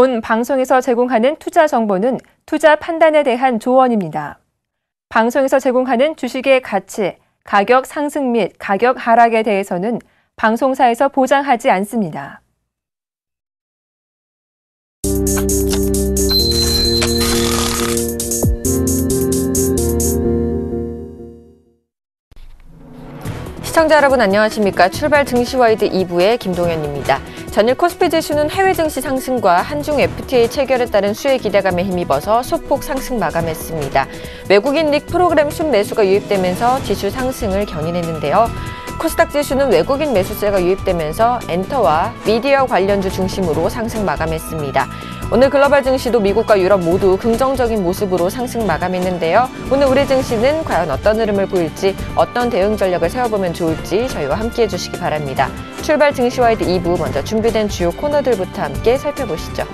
본 방송에서 제공하는 투자 정보는 투자 판단에 대한 조언입니다. 방송에서 제공하는 주식의 가치, 가격 상승 및 가격 하락에 대해서는 방송사에서 보장하지 않습니다. 시청자 여러분 안녕하십니까? 출발 증시와이드 2부의 김동현입니다. 전일 코스피 지수는 해외 증시 상승과 한중 FTA 체결에 따른 수혜 기대감에 힘입어서 소폭 상승 마감했습니다. 외국인 릭 프로그램 순 매수가 유입되면서 지수 상승을 견인했는데요. 코스닥 지수는 외국인 매수세가 유입되면서 엔터와 미디어 관련주 중심으로 상승 마감했습니다. 오늘 글로벌 증시도 미국과 유럽 모두 긍정적인 모습으로 상승 마감했는데요. 오늘 우리 증시는 과연 어떤 흐름을 보일지, 어떤 대응 전략을 세워보면 좋을지 저희와 함께해 주시기 바랍니다. 출발 증시와이드 2부 먼저 준비된 주요 코너들부터 함께 살펴보시죠.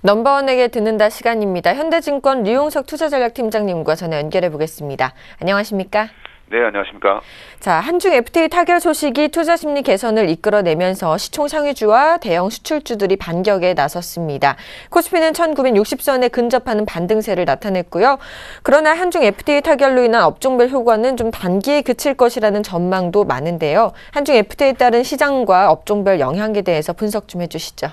넘버원에게 듣는다 시간입니다. 현대증권 류용석 투자전략팀장님과 전화 연결해 보겠습니다. 안녕하십니까? 네, 안녕하십니까? 자, 한중 FTA 타결 소식이 투자 심리 개선을 이끌어내면서 시총 상위주와 대형 수출주들이 반격에 나섰습니다. 코스피는 1960선에 근접하는 반등세를 나타냈고요. 그러나 한중 FTA 타결로 인한 업종별 효과는 좀 단기에 그칠 것이라는 전망도 많은데요. 한중 FTA에 따른 시장과 업종별 영향에 대해서 분석 좀 해주시죠.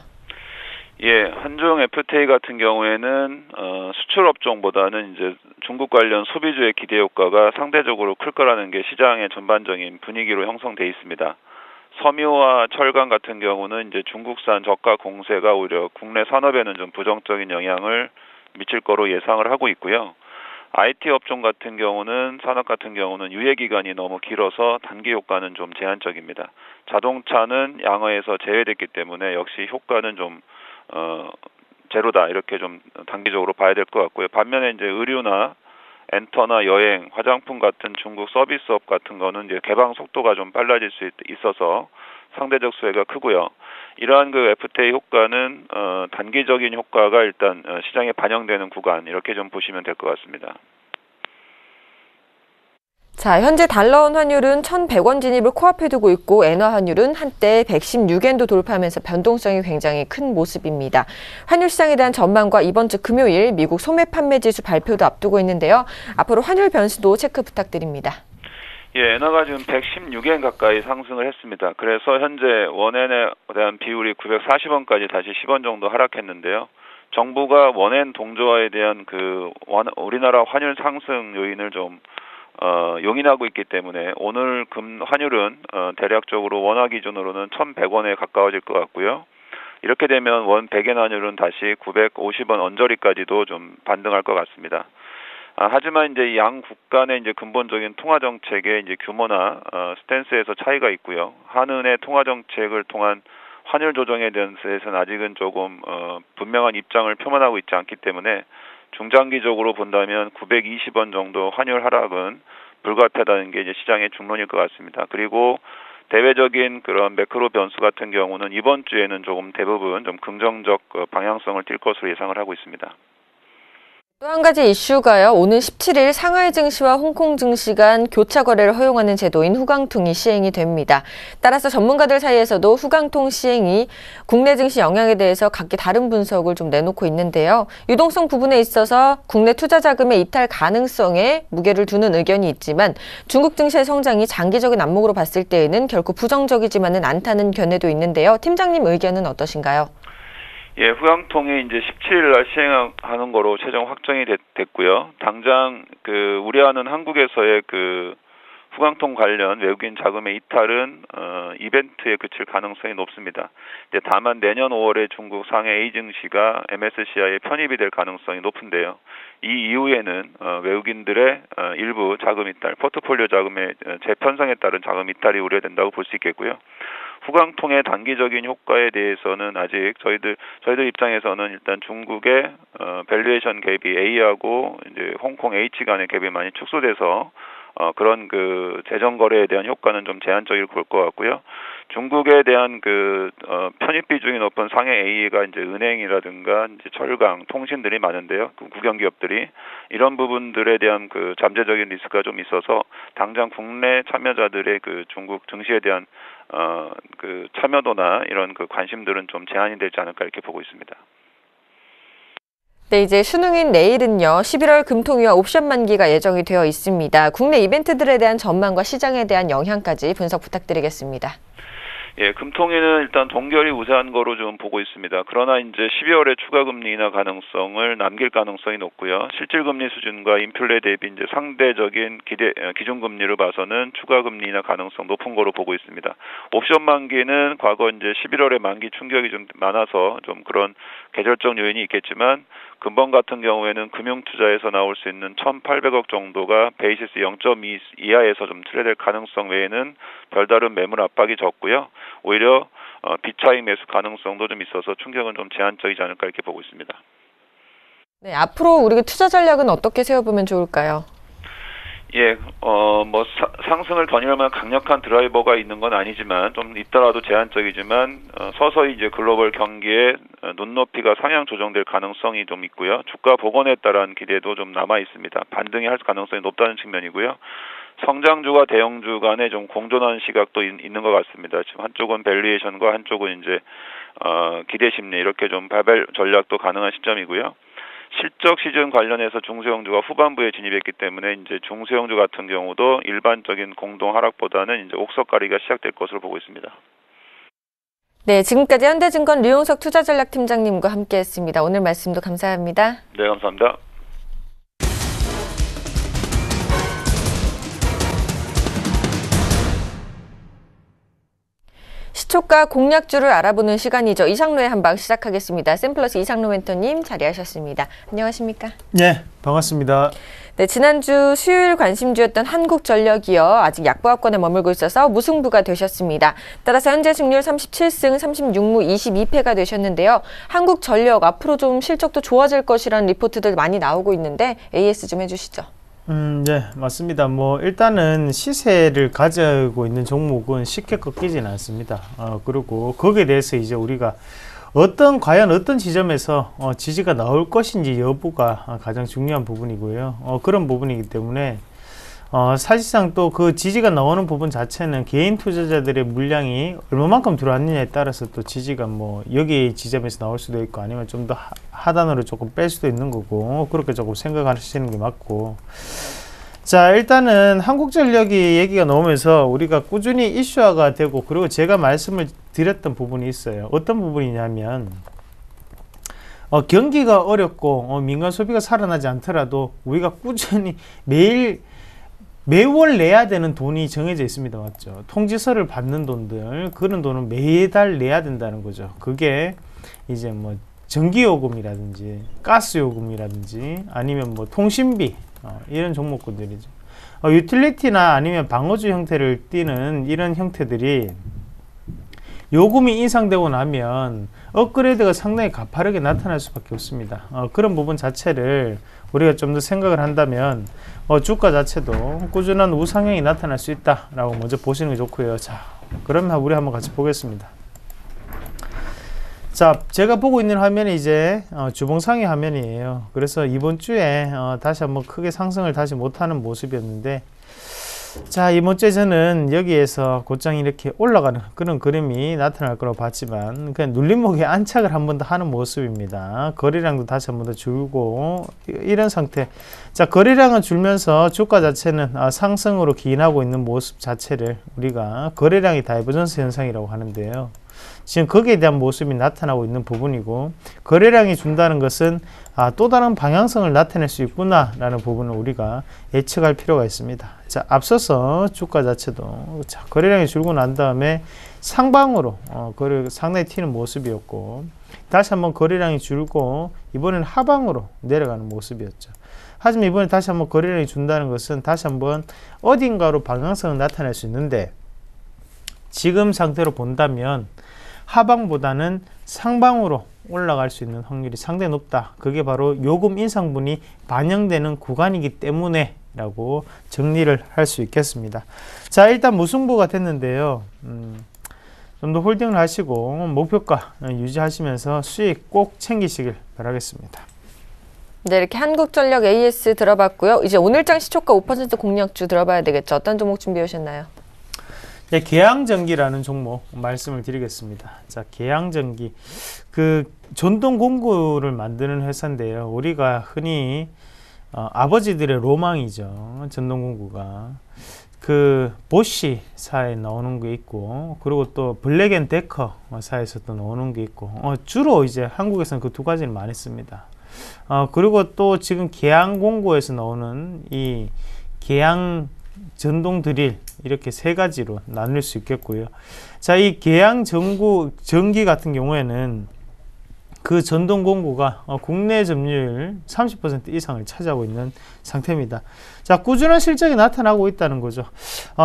예, 한중 FTA 같은 경우에는 수출 업종보다는 이제 중국 관련 소비주의 기대 효과가 상대적으로 클 거라는 게 시장의 전반적인 분위기로 형성돼 있습니다. 섬유와 철강 같은 경우는 이제 중국산 저가 공세가 오히려 국내 산업에는 좀 부정적인 영향을 미칠 거로 예상을 하고 있고요. IT 업종 같은 경우는 산업 같은 경우는 유예 기간이 너무 길어서 단기 효과는 좀 제한적입니다. 자동차는 양호에서 제외됐기 때문에 역시 효과는 좀 제로다 이렇게 좀 단기적으로 봐야 될 것 같고요. 반면에 이제 의류나 엔터나 여행, 화장품 같은 중국 서비스업 같은 거는 이제 개방 속도가 좀 빨라질 수 있어서 상대적 수혜가 크고요. 이러한 그 FTA 효과는 단기적인 효과가 일단 시장에 반영되는 구간 이렇게 좀 보시면 될 것 같습니다. 자, 현재 달러원 환율은 1,100원 진입을 코앞에 두고 있고 엔화 환율은 한때 116엔도 돌파하면서 변동성이 굉장히 큰 모습입니다. 환율 시장에 대한 전망과 이번 주 금요일 미국 소매 판매 지수 발표도 앞두고 있는데요. 앞으로 환율 변수도 체크 부탁드립니다. 예, 엔화가 지금 116엔 가까이 상승을 했습니다. 그래서 현재 원엔에 대한 비율이 940원까지 다시 10원 정도 하락했는데요. 정부가 원엔 동조화에 대한 우리나라 환율 상승 요인을 좀 용인하고 있기 때문에 오늘 환율은 대략적으로 원화 기준으로는 1,100원에 가까워질 것 같고요. 이렇게 되면 원 100엔 환율은 다시 950원 언저리까지도 좀 반등할 것 같습니다. 하지만 이제 양국 간의 이제 근본적인 통화 정책의 이제 규모나 스탠스에서 차이가 있고요. 한은의 통화 정책을 통한 환율 조정에 대해서는 아직은 조금 분명한 입장을 표명하고 있지 않기 때문에 중장기적으로 본다면 920원 정도 환율 하락은 불가피하다는 게 이제 시장의 중론일 것 같습니다. 그리고 대외적인 그런 매크로 변수 같은 경우는 이번 주에는 조금 대부분 좀 긍정적 방향성을 띌 것으로 예상을 하고 있습니다. 또 한 가지 이슈가요. 오는 17일 상하이 증시와 홍콩 증시 간 교차 거래를 허용하는 제도인 후강통이 시행이 됩니다. 따라서 전문가들 사이에서도 후강통 시행이 국내 증시 영향에 대해서 각기 다른 분석을 좀 내놓고 있는데요. 유동성 부분에 있어서 국내 투자 자금의 이탈 가능성에 무게를 두는 의견이 있지만 중국 증시의 성장이 장기적인 안목으로 봤을 때에는 결코 부정적이지만은 않다는 견해도 있는데요. 팀장님 의견은 어떠신가요? 예, 후강통이 이제 17일 날 시행하는 거로 최종 확정이 됐고요. 당장 우려하는 한국에서의 후광통 관련 외국인 자금의 이탈은 이벤트에 그칠 가능성이 높습니다. 다만 내년 5월에 중국 상해 A 증시가 MSCI에 편입이 될 가능성이 높은데요. 이 이후에는 외국인들의 일부 자금 이탈, 포트폴리오 자금의 재편성에 따른 자금 이탈이 우려된다고 볼 수 있겠고요. 후광통의 단기적인 효과에 대해서는 아직 저희들 입장에서는 일단 중국의 밸류에이션 갭이 A하고 이제 홍콩 H 간의 갭이 많이 축소돼서 그런 그 재정 거래에 대한 효과는 좀 제한적일 것 같고요. 중국에 대한 편입 비중이 높은 상해 A가 이제 은행이라든가 이제 철강, 통신들이 많은데요. 그 국영 기업들이 이런 부분들에 대한 그 잠재적인 리스크가 좀 있어서 당장 국내 참여자들의 그 중국 증시에 대한 그 참여도나 이런 그 관심들은 좀 제한이 되지 않을까 이렇게 보고 있습니다. 네, 이제 수능인 내일은요, 11월 금통위와 옵션 만기가 예정이 되어 있습니다. 국내 이벤트들에 대한 전망과 시장에 대한 영향까지 분석 부탁드리겠습니다. 예, 금통위는 일단 동결이 우세한 거로 좀 보고 있습니다. 그러나 이제 12월에 추가 금리 인하 가능성을 남길 가능성이 높고요. 실질 금리 수준과 인플레 대비 이제 상대적인 기준 금리를 봐서는 추가 금리 인하 가능성 높은 거로 보고 있습니다. 옵션 만기는 과거 이제 11월에 만기 충격이 좀 많아서 좀 그런 계절적 요인이 있겠지만 금번 같은 경우에는 금융투자에서 나올 수 있는 1,800억 정도가 베이시스 0.2 이하에서 좀 트레이드될 가능성 외에는 별다른 매물 압박이 적고요. 오히려 비차익 매수 가능성도 좀 있어서 충격은 좀 제한적이지 않을까 이렇게 보고 있습니다. 네, 앞으로 우리가 투자 전략은 어떻게 세워보면 좋을까요? 예, 상승을 견인할 만한 강력한 드라이버가 있는 건 아니지만 좀 있더라도 제한적이지만 서서히 이제 글로벌 경기의 눈높이가 상향 조정될 가능성이 좀 있고요. 주가 복원에 따른 기대도 좀 남아 있습니다. 반등이 할 가능성이 높다는 측면이고요. 성장주와 대형주 간에 좀 공존하는 시각도 있는 것 같습니다. 지금 한쪽은 밸류에이션과 한쪽은 이제 기대 심리 이렇게 좀 바벨 전략도 가능한 시점이고요. 실적 시즌 관련해서 중소형주가 후반부에 진입했기 때문에 이제 중소형주 같은 경우도 일반적인 공동 하락보다는 이제 옥석가리가 시작될 것으로 보고 있습니다. 네, 지금까지 현대증권 류용석 투자전략팀장님과 함께했습니다. 오늘 말씀도 감사합니다. 네, 감사합니다. 시초가 공략주를 알아보는 시간이죠. 이상로의 한방 시작하겠습니다. 샘플러스 이상로 멘토님 자리하셨습니다. 안녕하십니까? 네, 반갑습니다. 네, 지난주 수요일 관심주였던 한국전력이요. 아직 약보합권에 머물고 있어서 무승부가 되셨습니다. 따라서 현재 승률 37승 36무 22패가 되셨는데요. 한국전력 앞으로 좀 실적도 좋아질 것이라는 리포트들 많이 나오고 있는데 AS 좀 해주시죠. 네, 맞습니다. 일단은 시세를 가지고 있는 종목은 쉽게 꺾이지는 않습니다. 그리고 거기에 대해서 이제 우리가 과연 어떤 지점에서 지지가 나올 것인지 여부가 가장 중요한 부분이고요. 그런 부분이기 때문에 사실상 또 그 지지가 나오는 부분 자체는 개인 투자자들의 물량이 얼마만큼 들어왔느냐에 따라서 또 지지가 여기 지점에서 나올 수도 있고 아니면 좀 더 하단으로 조금 뺄 수도 있는 거고 그렇게 조금 생각하시는 게 맞고. 자, 일단은 한국전력이 얘기가 나오면서 우리가 꾸준히 이슈화가 되고 그리고 제가 말씀을 드렸던 부분이 있어요. 어떤 부분이냐면 경기가 어렵고 민간 소비가 살아나지 않더라도 우리가 꾸준히 매월 내야 되는 돈이 정해져 있습니다. 맞죠? 통지서를 받는 돈들, 그런 돈은 매달 내야 된다는 거죠. 그게 이제 전기요금이라든지 가스요금이라든지 아니면 통신비 이런 종목군들이죠. 유틸리티나 아니면 방어주 형태를 띠는 이런 형태들이 요금이 인상되고 나면 업그레이드가 상당히 가파르게 나타날 수밖에 없습니다. 그런 부분 자체를 우리가 좀 더 생각을 한다면 주가 자체도 꾸준한 우상향이 나타날 수 있다라고 먼저 보시는 게 좋고요. 자, 그러면 우리 한번 같이 보겠습니다. 자, 제가 보고 있는 화면이 이제 주봉상의 화면이에요. 그래서 이번 주에 다시 한번 크게 상승을 다시 못하는 모습이었는데, 자, 이번 주에 저는 여기에서 곧장 이렇게 올라가는 그런 그림이 나타날 거라고 봤지만 그냥 눌림목에 안착을 한 번 더 하는 모습입니다. 거래량도 다시 한 번 더 줄고 이런 상태. 자, 거래량은 줄면서 주가 자체는 상승으로 기인하고 있는 모습 자체를 우리가 거래량이 다이버전스 현상이라고 하는데요. 지금 거기에 대한 모습이 나타나고 있는 부분이고, 거래량이 준다는 것은 또 다른 방향성을 나타낼 수 있구나라는 부분을 우리가 예측할 필요가 있습니다. 자, 앞서서 주가 자체도 거래량이 줄고 난 다음에 상방으로 상당히 튀는 모습이었고, 다시 한번 거래량이 줄고 이번에는 하방으로 내려가는 모습이었죠. 하지만 이번에 다시 한번 거래량이 준다는 것은 다시 한번 어딘가로 방향성을 나타낼 수 있는데, 지금 상태로 본다면 하방보다는 상방으로 올라갈 수 있는 확률이 상당히 높다. 그게 바로 요금 인상분이 반영되는 구간이기 때문에 라고 정리를 할 수 있겠습니다. 자, 일단 무승부가 됐는데요. 좀 더 홀딩을 하시고 목표가 유지하시면서 수익 꼭 챙기시길 바라겠습니다. 네, 이렇게 한국전력 AS 들어봤고요. 이제 오늘장 시초가 5% 공략주 들어봐야 되겠죠. 어떤 종목 준비해 오셨나요? 네, 계양전기라는 종목 말씀을 드리겠습니다. 자, 계양전기, 그 전동 공구를 만드는 회사인데요. 우리가 흔히 아버지들의 로망이죠. 전동 공구가. 그 보쉬사에 나오는 게 있고, 그리고 또 블랙앤데커사에서 또 나오는 게 있고, 주로 이제 한국에서는 그 두 가지를 많이 씁니다. 그리고 또 지금 계양 공구에서 나오는 이 계양 전동 드릴, 이렇게 세 가지로 나눌 수 있겠고요. 자, 이 계양 전기 같은 경우에는 그 전동 공구가 국내 점유율 30% 이상을 차지하고 있는 상태입니다. 자, 꾸준한 실적이 나타나고 있다는 거죠.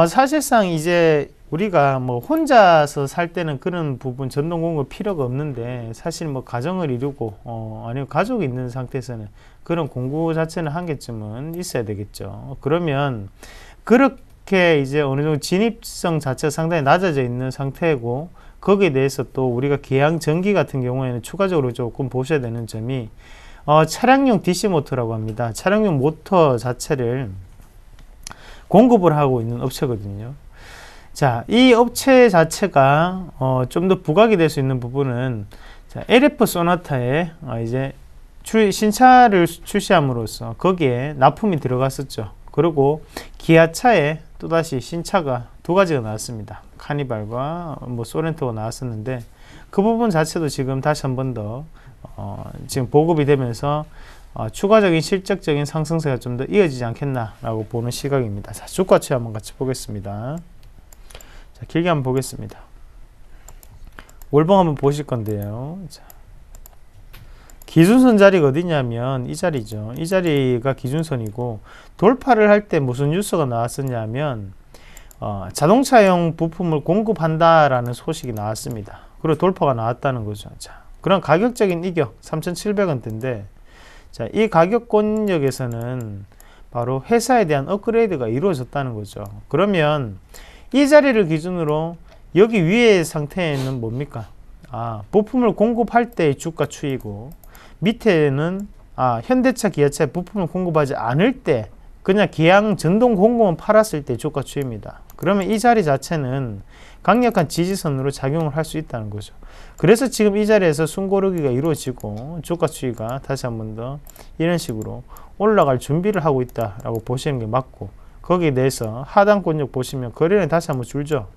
사실상 이제 우리가 뭐 혼자서 살 때는 그런 부분 전동 공구 필요가 없는데, 사실 뭐 가정을 이루고 아니면 가족이 있는 상태에서는 그런 공구 자체는 한 개쯤은 있어야 되겠죠. 그러면 그렇게 이제 어느 정도 진입성 자체가 상당히 낮아져 있는 상태고, 거기에 대해서 또 우리가 계양 전기 같은 경우에는 추가적으로 조금 보셔야 되는 점이 차량용 DC 모터라고 합니다. 차량용 모터 자체를 공급을 하고 있는 업체거든요. 자, 이 업체 자체가 좀 더 부각이 될 수 있는 부분은, 자, LF 소나타에 이제 신차를 출시함으로써 거기에 납품이 들어갔었죠. 그리고 기아차에 또다시 신차가 두 가지가 나왔습니다. 카니발과 뭐 소렌토가 나왔었는데, 그 부분 자체도 지금 다시 한 번 더 지금 보급이 되면서 추가적인 실적적인 상승세가 좀 더 이어지지 않겠나라고 보는 시각입니다. 자, 주가치 한번 같이 보겠습니다. 자, 길게 한번 보겠습니다. 월봉 한번 보실 건데요. 자, 기준선 자리가 어디냐면 이 자리죠. 이 자리가 기준선이고, 돌파를 할 때 무슨 뉴스가 나왔었냐면 자동차용 부품을 공급한다라는 소식이 나왔습니다. 그리고 돌파가 나왔다는 거죠. 자, 그런 가격적인 이격 3,700원대인데, 자, 이 가격권역에서는 바로 회사에 대한 업그레이드가 이루어졌다는 거죠. 그러면 이 자리를 기준으로 여기 위의 상태에는 뭡니까? 부품을 공급할 때의 주가 추이고, 밑에는 현대차, 기아차에 부품을 공급하지 않을 때 그냥 기양 전동 공구만 팔았을 때 주가 추이입니다. 그러면 이 자리 자체는 강력한 지지선으로 작용을 할 수 있다는 거죠. 그래서 지금 이 자리에서 숨고르기가 이루어지고 주가 추이가 다시 한 번 더 이런 식으로 올라갈 준비를 하고 있다라고 보시는 게 맞고, 거기에 대해서 하단권역 보시면 거래량이 다시 한번 줄죠.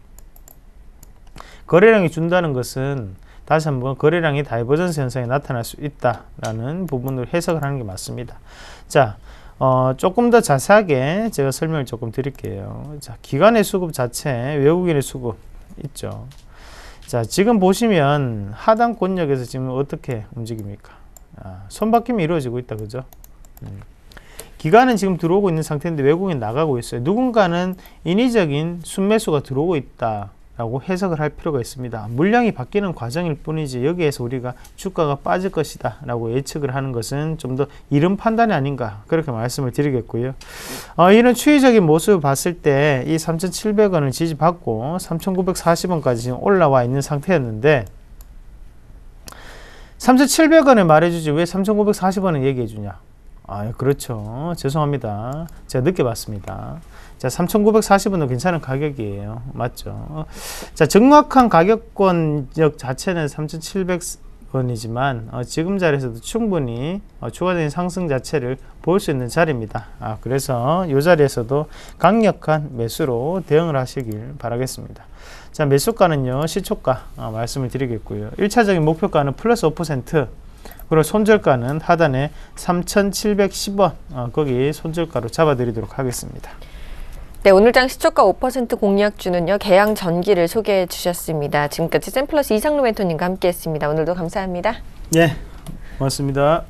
거래량이 준다는 것은 다시 한번 거래량이 다이버전스 현상이 나타날 수 있다라는 부분을 해석을 하는 게 맞습니다. 자, 조금 더 자세하게 제가 설명을 조금 드릴게요. 자, 기관의 수급 자체, 외국인의 수급 있죠. 자, 지금 보시면 하단권역에서 지금 어떻게 움직입니까? 손바뀜이 이루어지고 있다, 그죠? 기관은 지금 들어오고 있는 상태인데 외국인 나가고 있어요. 누군가는 인위적인 순매수가 들어오고 있다라고 해석을 할 필요가 있습니다. 물량이 바뀌는 과정일 뿐이지 여기에서 우리가 주가가 빠질 것이다 라고 예측을 하는 것은 좀 더 이른 판단이 아닌가, 그렇게 말씀을 드리겠고요. 이런 추이적인 모습을 봤을 때 이 3,700원을 지지받고 3,940원까지 지금 올라와 있는 상태였는데, 3,700원을 말해주지 왜 3,940원을 얘기해주냐? 그렇죠. 죄송합니다. 제가 늦게 봤습니다. 자, 3,940원도 괜찮은 가격이에요. 맞죠? 자, 정확한 가격권역 자체는 3,700원이지만 지금 자리에서도 충분히 추가적인 상승 자체를 볼 수 있는 자리입니다. 그래서 이 자리에서도 강력한 매수로 대응을 하시길 바라겠습니다. 자, 매수가는요, 시초가 말씀을 드리겠고요. 1차적인 목표가는 플러스 5%, 그리고 손절가는 하단에 3,710원, 거기 손절가로 잡아드리도록 하겠습니다. 네, 오늘장 시초가 5% 공략주는요, 계양 전기를 소개해 주셨습니다. 지금까지 샘플러스 이상로 멘토님과 함께했습니다. 오늘도 감사합니다. 네, 고맙습니다.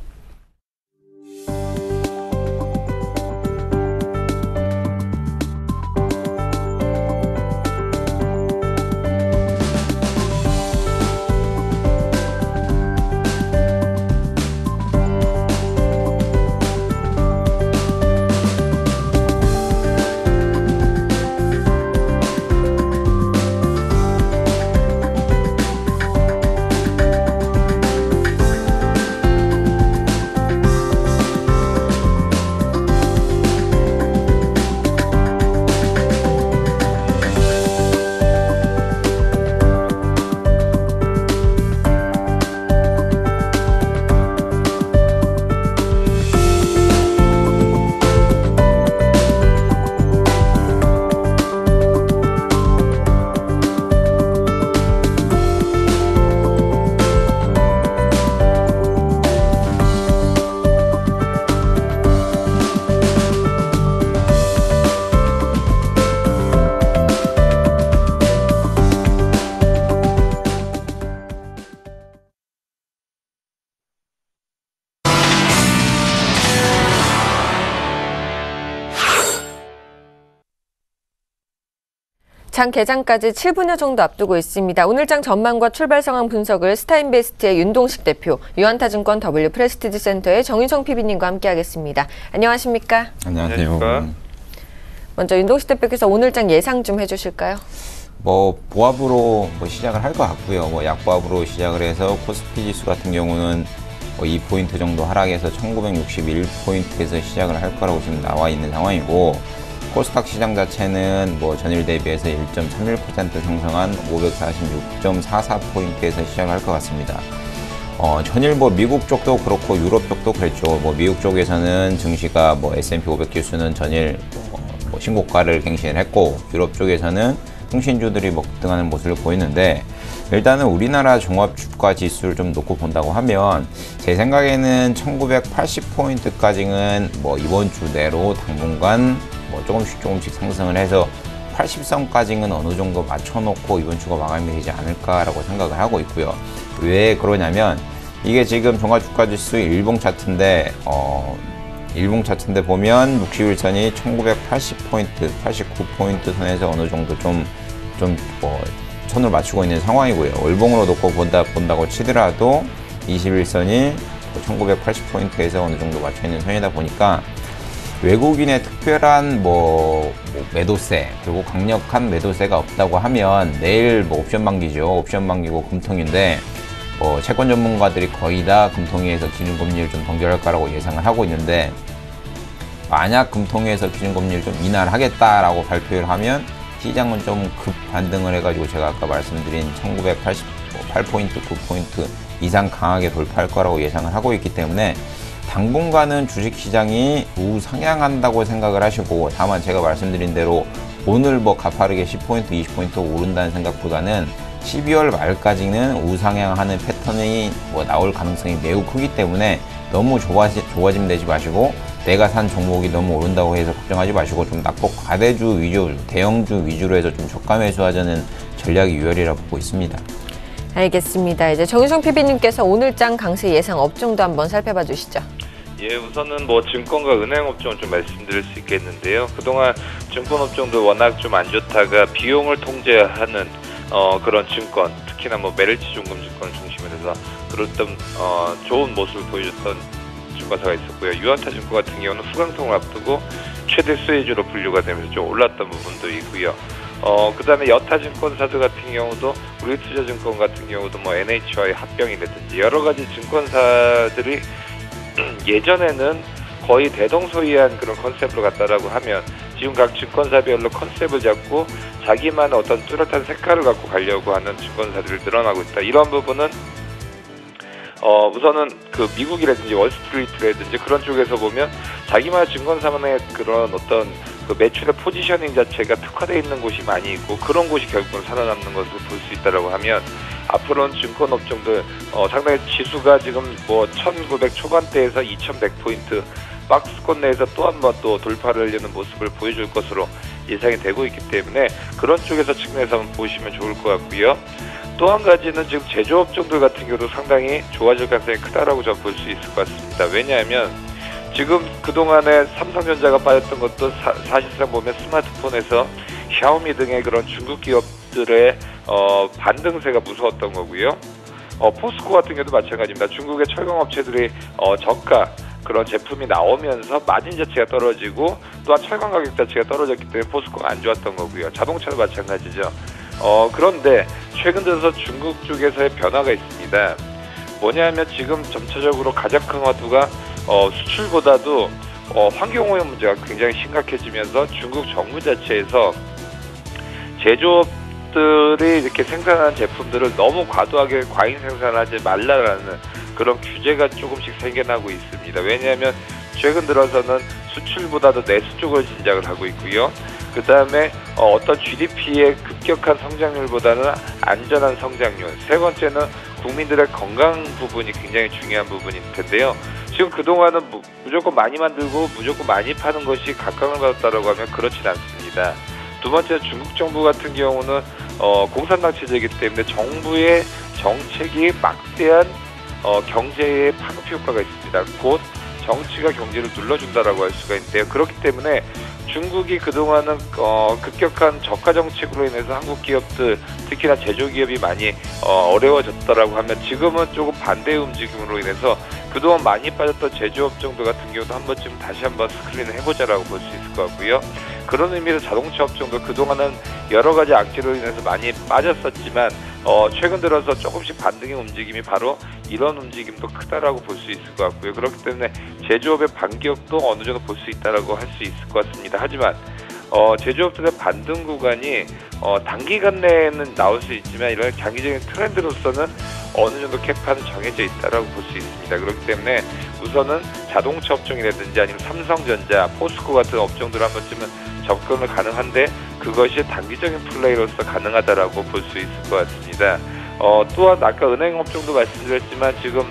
장 개장까지 7분여 정도 앞두고 있습니다. 오늘 장 전망과 출발 상황 분석을 스타인베스트의 윤동식 대표, 유한타증권 W 프레스티지 센터의 정윤성 PB님과 함께하겠습니다. 안녕하십니까? 안녕하세요. 먼저 윤동식 대표께서 오늘 장 예상 좀 해주실까요? 보합으로 시작을 할 것 같고요. 약보합으로 시작을 해서 코스피 지수 같은 경우는 2포인트 정도 하락해서 1961포인트에서 시작을 할 거라고 지금 나와 있는 상황이고, 코스닥 시장 자체는 전일 대비해서 1.31% 상승한 546.44포인트에서 시작을 할 것 같습니다. 전일 미국 쪽도 그렇고 유럽 쪽도 그랬죠. 미국 쪽에서는 증시가 S&P 500 지수는 전일 신고가를 갱신을 했고, 유럽 쪽에서는 통신주들이 급등하는 모습을 보이는데, 일단은 우리나라 종합주가 지수를 좀 놓고 본다고 하면 제 생각에는 1980포인트까지는 이번 주 내로 당분간 조금씩 상승을 해서 80선까지는 어느 정도 맞춰놓고 이번 주가 마감이 되지 않을까라고 생각을 하고 있고요. 왜 그러냐면 이게 지금 종합주가지수 일봉 차트인데 보면 60일선이 1980포인트, 89포인트 선에서 어느 정도 좀 선을 맞추고 있는 상황이고요. 월봉으로 놓고 본다고 치더라도 21선이 1980포인트에서 어느 정도 맞춰 있는 선이다 보니까 외국인의 특별한 매도세, 그리고 강력한 매도세가 없다고 하면 내일 옵션 만기죠. 옵션 만기고 금통인데 채권 전문가들이 거의 다 금통위에서 기준금리를 좀 동결할 거라고 예상을 하고 있는데, 만약 금통위에서 기준금리를 좀 인하하겠다라고 발표를 하면 시장은 좀 급 반등을 해가지고 제가 아까 말씀드린 1988포인트, 9포인트 이상 강하게 돌파할 거라고 예상을 하고 있기 때문에 당분간은 주식시장이 우상향한다고 생각을 하시고, 다만 제가 말씀드린 대로 오늘 가파르게 10포인트, 20포인트 오른다는 생각보다는 12월 말까지는 우상향하는 패턴이 나올 가능성이 매우 크기 때문에 너무 좋아짐 되지 마시고, 내가 산 종목이 너무 오른다고 해서 걱정하지 마시고 좀 낙폭 과대주 위주, 대형주 위주로 해서 좀 저가 매수하자는 전략이 유효하리라고 보고 있습니다. 알겠습니다. 이제 정윤성 PB님께서 오늘장 강세 예상 업종도 한번 살펴봐 주시죠. 예, 우선은 증권과 은행 업종을 좀 말씀드릴 수 있겠는데요. 그동안 증권 업종도 워낙 좀 안 좋다가 비용을 통제하는 그런 증권, 특히나 메릴지 종금증권을 중심으로 해서 그랬던 좋은 모습을 보여줬던 증권사가 있었고요. 유한타증권 같은 경우는 후강통을 앞두고 최대 수혜주로 분류가 되면서 좀 올랐던 부분도 있고요. 그 다음에 여타증권사들 같은 경우도 우리투자증권 같은 경우도 NHY 합병이라든지 여러 가지 증권사들이 예전에는 거의 대동소이한 그런 컨셉으로 갔다라고 하면 지금 각 증권사별로 컨셉을 잡고 자기만의 어떤 뚜렷한 색깔을 갖고 가려고 하는 증권사들이 늘어나고 있다. 이런 부분은 우선은 그 미국이라든지 월스트리트라든지 그런 쪽에서 보면 자기만의 증권사만의 그런 어떤 그 매출의 포지셔닝 자체가 특화되어 있는 곳이 많이 있고 그런 곳이 결국은 살아남는 것을 볼 수 있다라고 하면 앞으로는 증권 업종들 상당히 지수가 지금 뭐 1900 초반대에서 2100포인트 박스권 내에서 또 한 번 또 돌파를 하려는 모습을 보여줄 것으로 예상이 되고 있기 때문에 그런 쪽에서 측면에서 한번 보시면 좋을 것 같고요. 또 한 가지는 지금 제조업종들 같은 경우도 상당히 좋아질 가능성이 크다라고 저는 볼 수 있을 것 같습니다. 왜냐하면 지금 그동안에 삼성전자가 빠졌던 것도 사실상 보면 스마트폰에서 샤오미 등의 그런 중국 기업들의 반등세가 무서웠던 거고요. 포스코 같은 경우도 마찬가지입니다. 중국의 철강 업체들이 저가 그런 제품이 나오면서 마진 자체가 떨어지고 또한 철강 가격 자체가 떨어졌기 때문에 포스코가 안 좋았던 거고요. 자동차도 마찬가지죠. 그런데 최근 들어서 중국 쪽에서의 변화가 있습니다. 뭐냐면 지금 전체적으로 가장 큰 화두가 수출보다도 환경오염 문제가 굉장히 심각해지면서 중국 정부 자체에서 제조업들이 이렇게 생산한 제품들을 너무 과도하게 과잉 생산하지 말라라는 그런 규제가 조금씩 생겨나고 있습니다. 왜냐하면 최근 들어서는 수출보다도 내수 쪽을 진작을 하고 있고요. 그 다음에 어떤 GDP의 급격한 성장률보다는 안전한 성장률. 세 번째는 국민들의 건강 부분이 굉장히 중요한 부분일 텐데요. 지금 그동안은 무조건 많이 만들고 무조건 많이 파는 것이 각광을 받았다고 하면 그렇진 않습니다. 두 번째, 중국 정부 같은 경우는 공산당 체제이기 때문에 정부의 정책이 막대한 경제의 파급 효과가 있습니다. 곧 정치가 경제를 눌러준다라고 할 수가 있는데요. 그렇기 때문에 중국이 그동안은 급격한 저가 정책으로 인해서 한국 기업들, 특히나 제조기업이 많이 어려워졌다라고 하면 지금은 조금 반대의 움직임으로 인해서 그동안 많이 빠졌던 제조업종들 같은 경우도 한 번쯤 다시 한번 스크린을 해보자라고 볼 수 있을 것 같고요. 그런 의미에서 자동차 업종도 그동안은 여러 가지 악재로 인해서 많이 빠졌었지만 최근 들어서 조금씩 반등의 움직임이 바로 이런 움직임도 크다라고 볼 수 있을 것 같고요. 그렇기 때문에 제조업의 반격도 어느 정도 볼 수 있다라고 할 수 있을 것 같습니다. 하지만 제조업들의 반등 구간이 단기간 내에는 나올 수 있지만 이런 장기적인 트렌드로서는 어느 정도 캐파는 정해져 있다라고 볼 수 있습니다. 그렇기 때문에 우선은 자동차 업종이라든지 아니면 삼성전자, 포스코 같은 업종들 한 번쯤은 접근을 가능한데 그것이 단기적인 플레이로서 가능하다라고 볼 수 있을 것 같습니다. 또한 아까 은행 업종도 말씀드렸지만 지금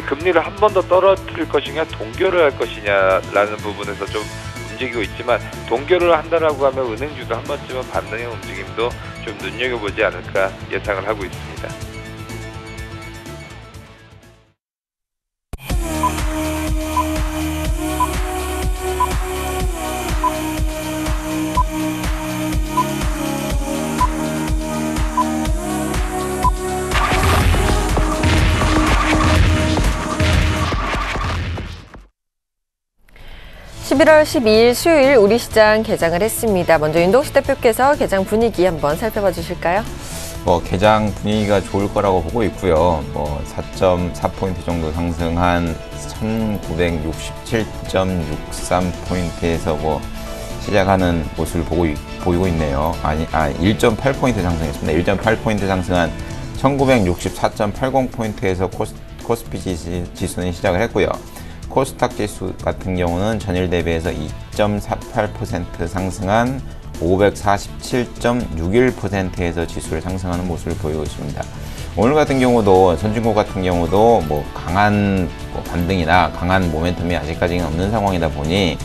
금리를 한 번 더 떨어뜨릴 것이냐 동결을 할 것이냐라는 부분에서 좀 움직이고 있지만 동결을 한다라고 하면 은행주도 한 번쯤은 반등의 움직임도 좀 눈여겨보지 않을까 예상을 하고 있습니다. (11월 12일) 수요일 우리 시장 개장을 했습니다. 먼저 윤동수 대표께서 개장 분위기 한번 살펴봐 주실까요? 개장 분위기가 좋을 거라고 보고 있고요. 4.4포인트 정도 상승한 1967.63포인트에서 시작하는 모습을 보이고 있네요. 1.8포인트 상승했습니다. 1.8포인트 상승한 1964.80포인트에서 코스피 지수는 시작을 했고요. 코스닥 지수 같은 경우는 전일 대비해서 2.48% 상승한 547.61%에서 지수를 상승하는 모습을 보이고 있습니다. 오늘 같은 경우도 선진국 같은 경우도 강한 반등이나 강한 모멘텀이 아직까지는 없는 상황이다 보니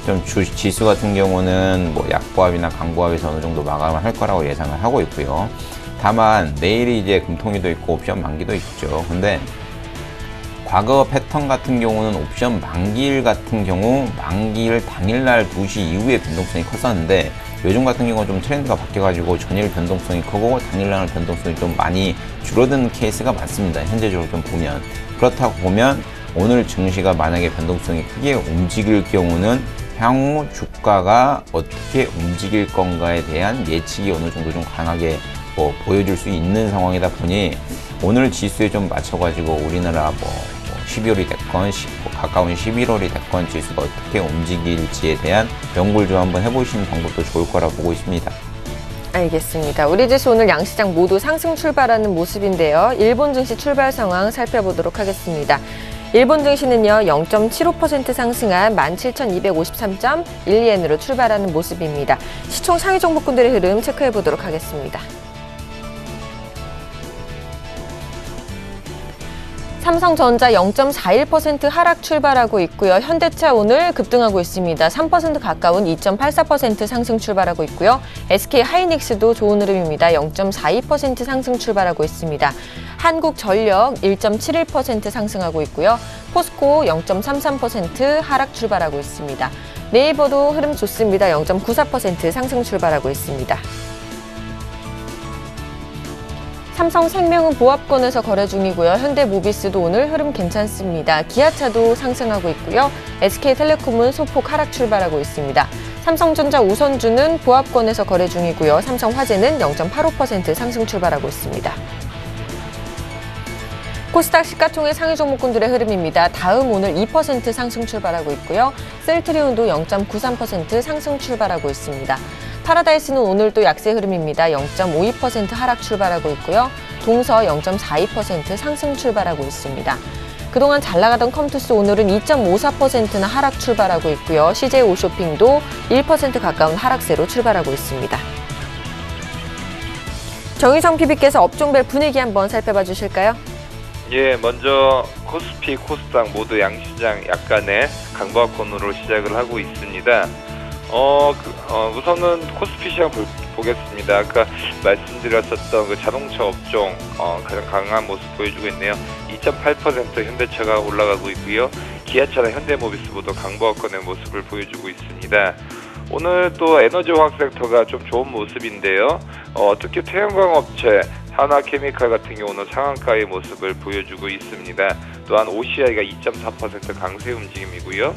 좀 지수 같은 경우는 약보합이나 강보합에서 어느 정도 마감을 할 거라고 예상을 하고 있고요. 다만 내일이 이제 금통위도 있고 옵션 만기도 있죠. 근데 과거 패턴 같은 경우는 옵션 만기일 같은 경우 만기일 당일날 2시 이후에 변동성이 컸었는데 요즘 같은 경우는 좀 트렌드가 바뀌어가지고 전일 변동성이 크고 당일날 변동성이 좀 많이 줄어드는 케이스가 많습니다. 현재적으로 좀 보면. 그렇다고 보면 오늘 증시가 만약에 변동성이 크게 움직일 경우는 향후 주가가 어떻게 움직일 건가에 대한 예측이 어느 정도 좀 강하게 보여줄 수 있는 상황이다 보니 오늘 지수에 좀 맞춰가지고 우리나라 12월이 됐건 가까운 11월이 됐건 지수가 어떻게 움직일지에 대한 연구를 좀 한번 해보시는 방법도 좋을 거라 보고 있습니다. 알겠습니다. 우리 지수 오늘 양시장 모두 상승 출발하는 모습인데요. 일본 증시 출발 상황 살펴보도록 하겠습니다. 일본 증시는요 0.75% 상승한 17,253.12엔으로 출발하는 모습입니다. 시총 상위 종목군들의 흐름 체크해 보도록 하겠습니다. 삼성전자 0.41% 하락 출발하고 있고요. 현대차 오늘 급등하고 있습니다. 3% 가까운 2.84% 상승 출발하고 있고요. SK하이닉스도 좋은 흐름입니다. 0.42% 상승 출발하고 있습니다. 한국전력 1.71% 상승하고 있고요. 포스코 0.33% 하락 출발하고 있습니다. 네이버도 흐름 좋습니다. 0.94% 상승 출발하고 있습니다. 삼성생명은 보합권에서 거래 중이고요. 현대모비스도 오늘 흐름 괜찮습니다. 기아차도 상승하고 있고요. SK텔레콤은 소폭 하락 출발하고 있습니다. 삼성전자 우선주는 보합권에서 거래 중이고요. 삼성화재는 0.85% 상승 출발하고 있습니다. 코스닥 시가총액 상위 종목군들의 흐름입니다. 다음 오늘 2% 상승 출발하고 있고요. 셀트리온도 0.93% 상승 출발하고 있습니다. 파라다이스는 오늘 또 약세 흐름입니다. 0.52% 하락 출발하고 있고요. 동서 0.42% 상승 출발하고 있습니다. 그동안 잘 나가던 컴투스 오늘은 2.54%나 하락 출발하고 있고요. CJ 오쇼핑도 1% 가까운 하락세로 출발하고 있습니다. 정희정 PB께서 업종별 분위기 한번 살펴봐 주실까요? 예, 먼저 코스피, 코스닥 모두 양시장 약간의 강보합권으로 시작을 하고 있습니다. 우선은 코스피 시장 보겠습니다. 아까 말씀드렸었던 그 자동차 업종 가장 강한 모습 보여주고 있네요. 2.8% 현대차가 올라가고 있고요. 기아차나 현대모비스 모두 강보합권의 모습을 보여주고 있습니다. 오늘 또 에너지화학 섹터가 좀 좋은 모습인데요. 특히 태양광 업체 한화케미칼 같은 경우는 상한가의 모습을 보여주고 있습니다. 또한 OCI가 2.4% 강세 움직임이고요.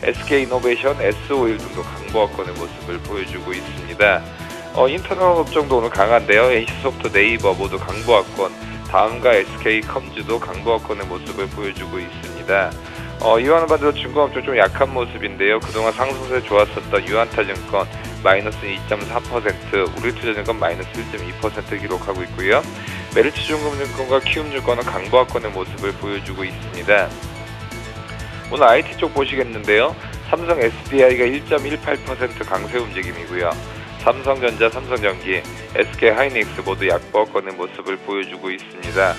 SK이노베이션, S오일 등도 강보합권의 모습을 보여주고 있습니다. 인터넷 업종도 오늘 강한데요. NC소프트, 네이버 모두 강보합권, 다음과 SK컴즈도 강보합권의 모습을 보여주고 있습니다. 이와는 반대로 증권업종 좀 약한 모습인데요. 그동안 상승세 좋았었던 유한타증권 마이너스 2.4%, 우리투자증권 마이너스 1.2% 기록하고 있고요. 메리츠중금증권과 키움증권은 강보합권의 모습을 보여주고 있습니다. 오늘 IT 쪽 보시겠는데요. 삼성 SDI가 1.18% 강세 움직임이고요. 삼성전자, 삼성전기, SK하이닉스 모두 약보합권의 모습을 보여주고 있습니다.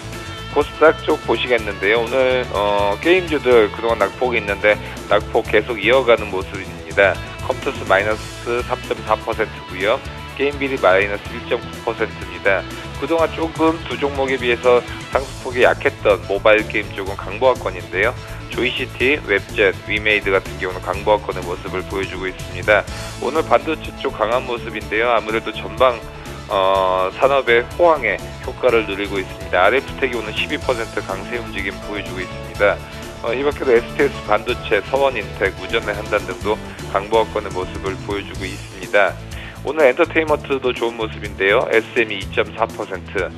코스닥 쪽 보시겠는데요. 오늘 게임주들 그동안 낙폭이 있는데 낙폭 계속 이어가는 모습입니다. 컴투스 마이너스 3.4%고요. 게임비리 마이너스 1.9%입니다. 그동안 조금 두 종목에 비해서 상승폭이 약했던 모바일 게임 쪽은 강보합권인데요. 조이시티, 웹젯, 위메이드 같은 경우는 강보합권의 모습을 보여주고 있습니다. 오늘 반도체 쪽 강한 모습인데요. 아무래도 전방 산업의 호황에 효과를 누리고 있습니다. RF텍이 오늘 12% 강세 움직임 보여주고 있습니다. 이 밖에도 STS 반도체, 서원인텍, 우전의 한단 등도 강보합권의 모습을 보여주고 있습니다. 오늘 엔터테인먼트도 좋은 모습인데요. SM이 2.4%,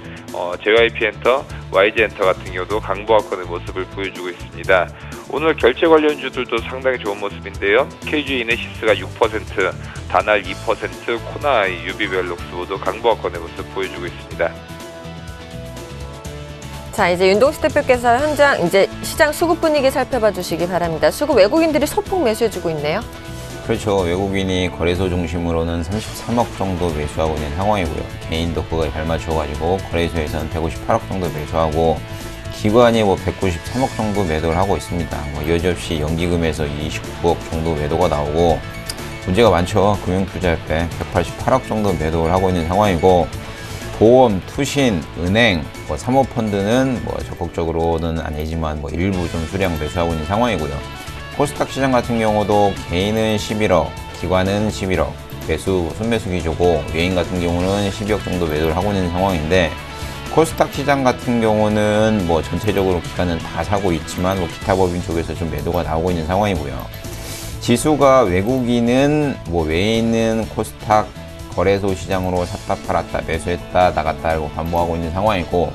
JYP엔터, YG엔터 같은 경우도 강보합권의 모습을 보여주고 있습니다. 오늘 결제 관련주들도 상당히 좋은 모습인데요. KG 이네시스가 6%, 다날 2%, 코나아이, 유비벨록스 모두 강보합권의 모습 보여주고 있습니다. 자, 이제 윤동식 대표께서 현장 이제 시장 수급 분위기 살펴봐 주시기 바랍니다. 수급 외국인들이 소폭 매수해주고 있네요. 그렇죠. 외국인이 거래소 중심으로는 33억 정도 매수하고 있는 상황이고요. 개인도 그거에 발맞춰가지고 거래소에서는 158억 정도 매수하고 기관이 193억 정도 매도를 하고 있습니다. 여지없이 연기금에서 29억 정도 매도가 나오고 문제가 많죠. 금융투자협회 188억 정도 매도를 하고 있는 상황이고 보험, 투신, 은행, 사모펀드는 적극적으로는 아니지만 일부 좀 수량 매수하고 있는 상황이고요. 코스닥 시장 같은 경우도 개인은 11억, 기관은 11억 매수, 순매수 기조고 외인 같은 경우는 12억 정도 매도를 하고 있는 상황인데 코스닥 시장 같은 경우는 전체적으로 기관은 다 사고 있지만 기타 법인 쪽에서 좀 매도가 나오고 있는 상황이고요. 지수가 외국인은 외인은 코스닥 거래소 시장으로 샀다 팔았다 매수했다 나갔다 하고 반복하고 있는 상황이고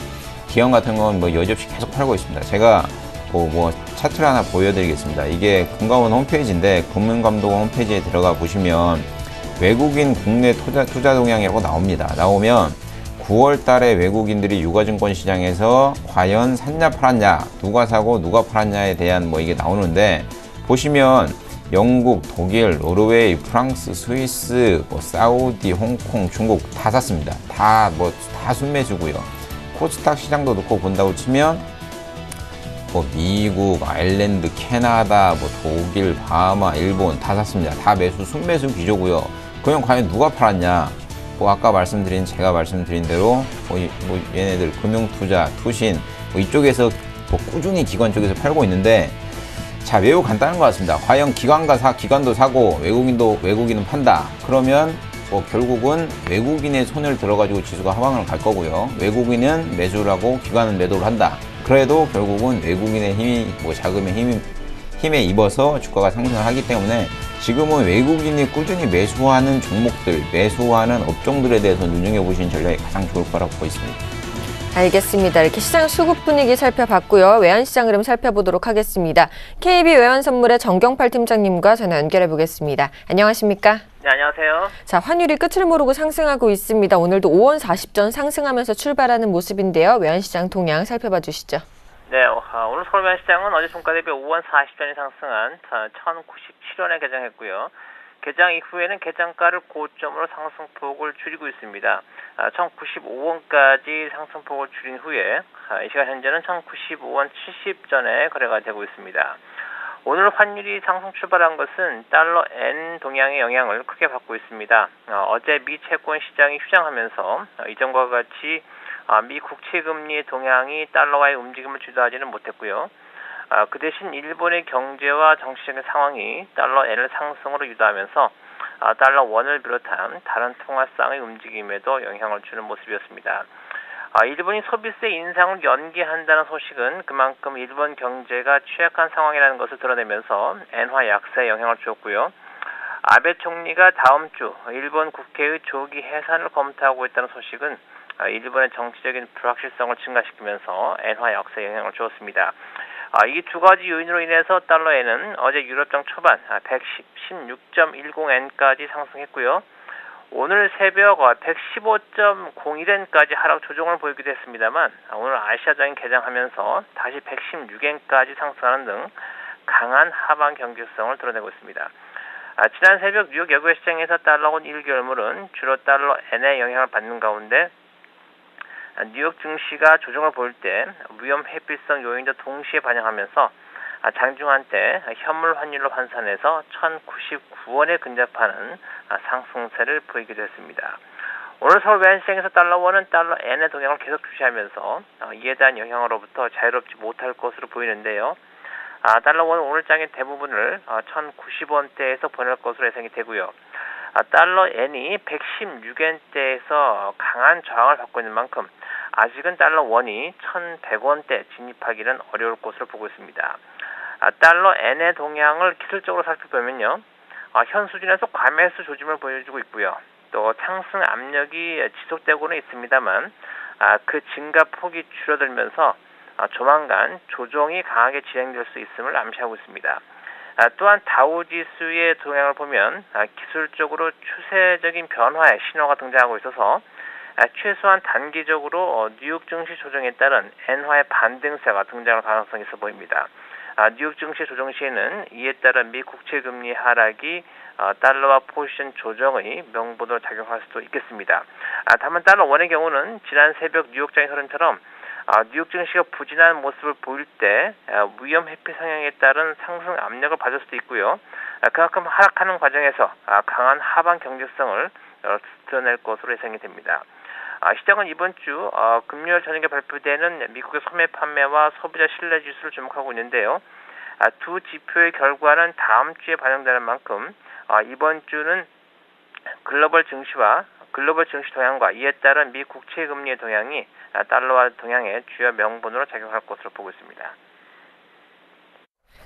기관 같은 건 여지없이 계속 팔고 있습니다. 제가 차트를 하나 보여드리겠습니다. 이게 금감원 홈페이지인데 금융감독원 홈페이지에 들어가 보시면 외국인 국내 투자 동향이라고 나옵니다. 나오면 9월 달에 외국인들이 유가증권 시장에서 과연 샀냐 팔았냐, 누가 사고 누가 팔았냐에 대한 뭐 이게 나오는데, 보시면 영국, 독일, 노르웨이, 프랑스, 스위스, 뭐 사우디, 홍콩, 중국 다 샀습니다. 다 순매수고요. 코스닥 시장도 놓고 본다고 치면 뭐 미국, 아일랜드, 캐나다, 뭐 독일, 바하마, 일본 다 샀습니다. 다 순매수 기조고요. 그럼 과연 누가 팔았냐? 뭐 아까 제가 말씀드린 대로 얘네들 금융투자, 투신 이쪽에서 꾸준히 기관 쪽에서 팔고 있는데, 자, 매우 간단한 것 같습니다. 과연 기관도 사고 외국인은 판다. 그러면 결국은 외국인의 손을 들어가지고 지수가 하방을 갈 거고요. 외국인은 매수를 하고 기관은 매도를 한다. 그래도 결국은 외국인의 힘이 자금의 힘에 입어서 주가가 상승을 하기 때문에, 지금은 외국인이 꾸준히 매수하는 종목들, 매수하는 업종들에 대해서 눈여겨보시는 전략이 가장 좋을 거라고 보고 있습니다. 알겠습니다. 이렇게 시장 수급 분위기 살펴봤고요. 외환시장 흐름 살펴보도록 하겠습니다. KB 외환선물의 정경팔 팀장님과 전화 연결해 보겠습니다. 안녕하십니까? 네, 안녕하세요. 자, 환율이 끝을 모르고 상승하고 있습니다. 오늘도 5원 40전 상승하면서 출발하는 모습인데요. 외환시장 동향 살펴봐 주시죠. 네, 오늘 서울 외환시장은 어제 종가 대비 5원 40전이 상승한 1,097원에 개장했고요. 개장 이후에는 개장가를 고점으로 상승폭을 줄이고 있습니다. 1,095원까지 상승폭을 줄인 후에 이 시간 현재는 1,095원 70전에 거래가 되고 있습니다. 오늘 환율이 상승 출발한 것은 달러 N 동향의 영향을 크게 받고 있습니다. 어제 미 채권 시장이 휴장하면서 이전과 같이 미 국채 금리의 동향이 달러와의 움직임을 주도하지는 못했고요. 그 대신 일본의 경제와 정치적인 상황이 달러 N을 상승으로 유도하면서 달러 원을 비롯한 다른 통화상의 움직임에도 영향을 주는 모습이었습니다. 일본이 소비세 인상을 연기한다는 소식은 그만큼 일본 경제가 취약한 상황이라는 것을 드러내면서 엔화 약세에 영향을 주었고요. 아베 총리가 다음 주 일본 국회의 조기 해산을 검토하고 있다는 소식은 일본의 정치적인 불확실성을 증가시키면서 엔화 약세에 영향을 주었습니다. 이 두 가지 요인으로 인해서 달러에는 어제 유럽장 초반 116.10엔까지 상승했고요. 오늘 새벽 115.01엔까지 하락 조정을 보이기도 했습니다만, 오늘 아시아장이 개장하면서 다시 116엔까지 상승하는 등 강한 하방 경직성을 드러내고 있습니다. 지난 새벽 뉴욕 여고 시장에서 달러원 1개월물은 주로 달러 N의 영향을 받는 가운데, 뉴욕 증시가 조정을 보일 때 위험 회피성 요인도 동시에 반영하면서 장중한때 현물 환율로 환산해서 1,099원에 근접하는 상승세를 보이기도 했습니다. 오늘 서울 외환시장에서 달러원은 달러 N의 동향을 계속 주시하면서 이에 대한 영향으로부터 자유롭지 못할 것으로 보이는데요. 달러원은 오늘장의 대부분을 1,090원대에서 보낼 것으로 예상이 되고요. 달러 N이 116엔대에서 강한 저항을 받고 있는 만큼 아직은 달러 원이 1,100원대 진입하기는 어려울 것으로 보고 있습니다. 달러 N의 동향을 기술적으로 살펴보면요. 현 수준에서 과매수 조짐을 보여주고 있고요. 또 상승 압력이 지속되고는 있습니다만 그 증가 폭이 줄어들면서 조만간 조정이 강하게 진행될 수 있음을 암시하고 있습니다. 또한 다우지수의 동향을 보면 기술적으로 추세적인 변화의 신호가 등장하고 있어서 최소한 단기적으로 뉴욕 증시 조정에 따른 엔화의 반등세가 등장할 가능성이 있어 보입니다. 뉴욕 증시 조정 시에는 이에 따른 미 국채 금리 하락이 달러와 포지션 조정의 명분으로 작용할 수도 있겠습니다. 다만 달러 원의 경우는 지난 새벽 뉴욕장의 흐름처럼 뉴욕 증시가 부진한 모습을 보일 때 위험 회피 성향에 따른 상승 압력을 받을 수도 있고요. 그만큼 하락하는 과정에서 강한 하방 경직성을 드러낼 것으로 예상이 됩니다. 시장은 이번 주 금요일 저녁에 발표되는 미국의 소매 판매와 소비자 신뢰 지수를 주목하고 있는데요. 두 지표의 결과는 다음 주에 반영되는 만큼 이번 주는 글로벌 증시 동향과 이에 따른 미 국채 금리의 동향이 달러와 동향의 주요 명분으로 작용할 것으로 보고 있습니다.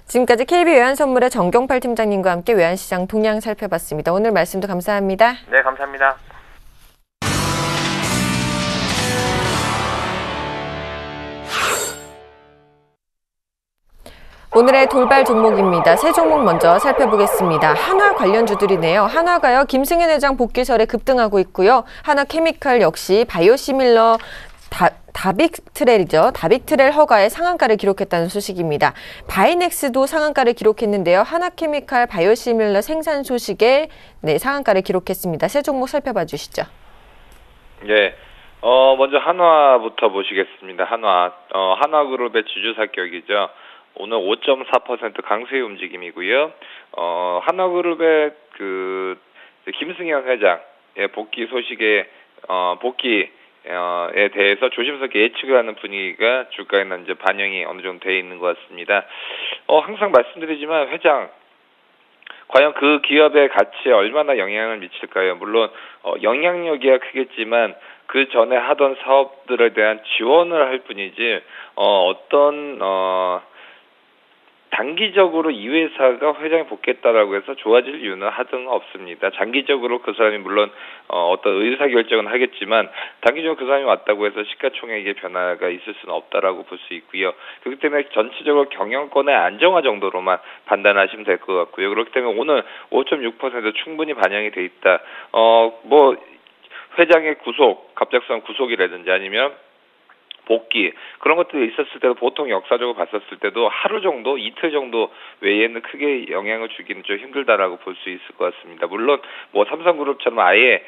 지금까지 KB 외환선물의 정경팔 팀장님과 함께 외환시장 동향 살펴봤습니다. 오늘 말씀도 감사합니다. 네, 감사합니다. 오늘의 돌발 종목입니다. 세 종목 먼저 살펴보겠습니다. 한화 관련주들이네요. 한화가요. 김승현 회장 복귀설에 급등하고 있고요. 하나케미칼 역시 바이오시밀러 다빅트렐 허가에 상한가를 기록했다는 소식입니다. 바이넥스도 상한가를 기록했는데요. 하나케미칼 바이오시밀러 생산 소식에 상한가를 기록했습니다. 세 종목 살펴봐 주시죠. 예. 먼저 한화부터 보시겠습니다. 한화그룹의 주주사격이죠. 오늘 5.4% 강세의 움직임이고요. 한화그룹의 김승현 회장의 복귀 소식에 복귀에 대해서 조심스럽게 예측을 하는 분위기가 주가에는 이제 반영이 어느 정도 되어 있는 것 같습니다. 항상 말씀드리지만 회장 과연 그 기업의 가치에 얼마나 영향을 미칠까요? 물론 영향력이야 크겠지만 그 전에 하던 사업들에 대한 지원을 할 뿐이지 어떤 단기적으로 이 회사가 회장이 복귀했다라고 해서 좋아질 이유는 하등 없습니다. 장기적으로 그 사람이 물론 어떤 의사결정은 하겠지만 단기적으로 그 사람이 왔다고 해서 시가총액의 변화가 있을 수는 없다라고 볼 수 있고요. 그렇기 때문에 전체적으로 경영권의 안정화 정도로만 판단하시면 될 것 같고요. 그렇기 때문에 오늘 5.6% 충분히 반영이 돼 있다. 회장의 갑작스러운 구속이라든지 아니면 복귀 그런 것들이 있었을 때도 보통 역사적으로 봤었을 때도 하루 정도, 이틀 정도 외에는 크게 영향을 주기는 좀 힘들다라고 볼 수 있을 것 같습니다. 물론 삼성그룹처럼 아예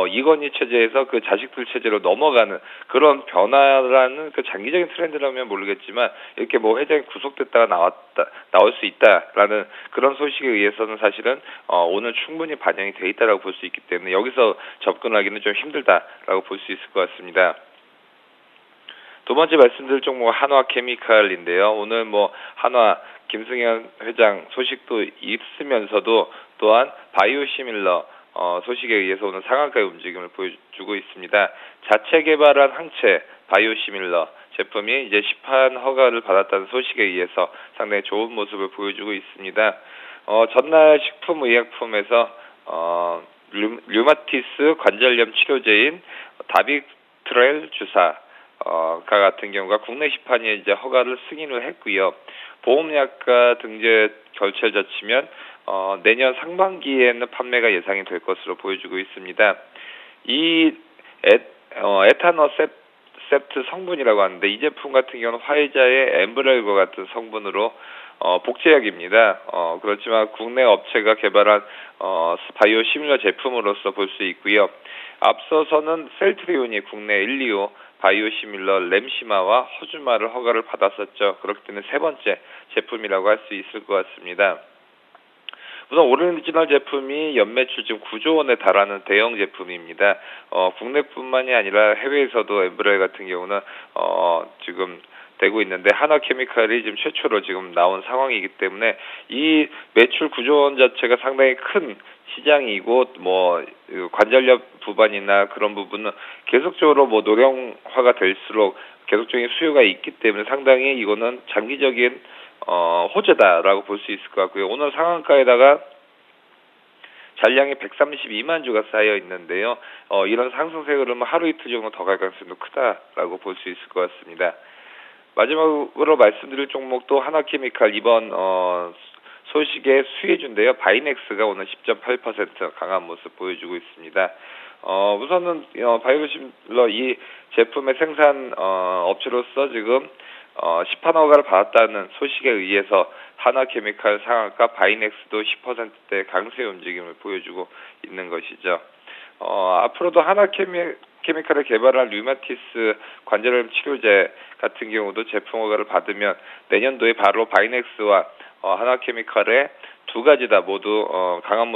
이건희 체제에서 그 자식들 체제로 넘어가는 그런 변화라는 그 장기적인 트렌드라면 모르겠지만 이렇게 회장이 구속됐다가 나올 수 있다라는 그런 소식에 의해서는 사실은 오늘 충분히 반영이 돼 있다라고 볼 수 있기 때문에 여기서 접근하기는 좀 힘들다라고 볼 수 있을 것 같습니다. 두 번째 말씀드릴 종목은 한화케미칼인데요. 오늘 한화 김승현 회장 소식도 있으면서도 또한 바이오시밀러 소식에 의해서 오늘 상한가의 움직임을 보여주고 있습니다. 자체 개발한 항체 바이오시밀러 제품이 이제 시판 허가를 받았다는 소식에 의해서 상당히 좋은 모습을 보여주고 있습니다. 전날 식품의약품에서 류마티스 관절염 치료제인 다빅트렐 주사 같은 경우가 국내 시판에 이제 허가를 승인을 했고요. 보험약가 등재 결체를 거치면 내년 상반기에는 판매가 예상이 될 것으로 보여주고 있습니다. 이 에타너셉트 성분이라고 하는데 이 제품 같은 경우는 화이자의 엠브렐과 같은 성분으로 복제약입니다. 그렇지만 국내 업체가 개발한 바이오시밀러 제품으로서 볼 수 있고요. 앞서서는 셀트리온이 국내 1, 2호 바이오시밀러 램시마와 허주마를 허가를 받았었죠. 그렇기 때문에 세 번째 제품이라고 할 수 있을 것 같습니다. 우선 오리지널 제품이 연매출 지금 9조 원에 달하는 대형 제품입니다. 국내뿐만이 아니라 해외에서도 엠브렐 같은 경우는 지금 되고 있는데 한화케미칼이 지금 최초로 지금 나온 상황이기 때문에 이 매출 9조 원 자체가 상당히 큰 시장이고 관절염 부분이나 그런 부분은 계속적으로 노령화가 될수록 계속적인 수요가 있기 때문에 상당히 이거는 장기적인 호재다라고 볼 수 있을 것 같고요. 오늘 상한가에다가 잔량이 132만 주가 쌓여 있는데요. 이런 상승세 흐름은 하루 이틀 정도 더 갈 가능성도 크다라고 볼 수 있을 것 같습니다. 마지막으로 말씀드릴 종목도 한화케미칼 이번 소식의 수혜주인데요. 바이넥스가 오늘 10.8% 강한 모습 보여주고 있습니다. 우선은 바이오시밀러 이 제품의 생산 업체로서 지금 시판 허가를 받았다는 소식에 의해서 한화케미칼 상한가 바이넥스도 10%대 강세 움직임을 보여주고 있는 것이죠. 앞으로도 한화케미칼을 개발한 류마티스 관절염 치료제 같은 경우도 제품 허가를 받으면 내년도에 바로 바이넥스와 한화케미칼의 두 가지 다 모두 강한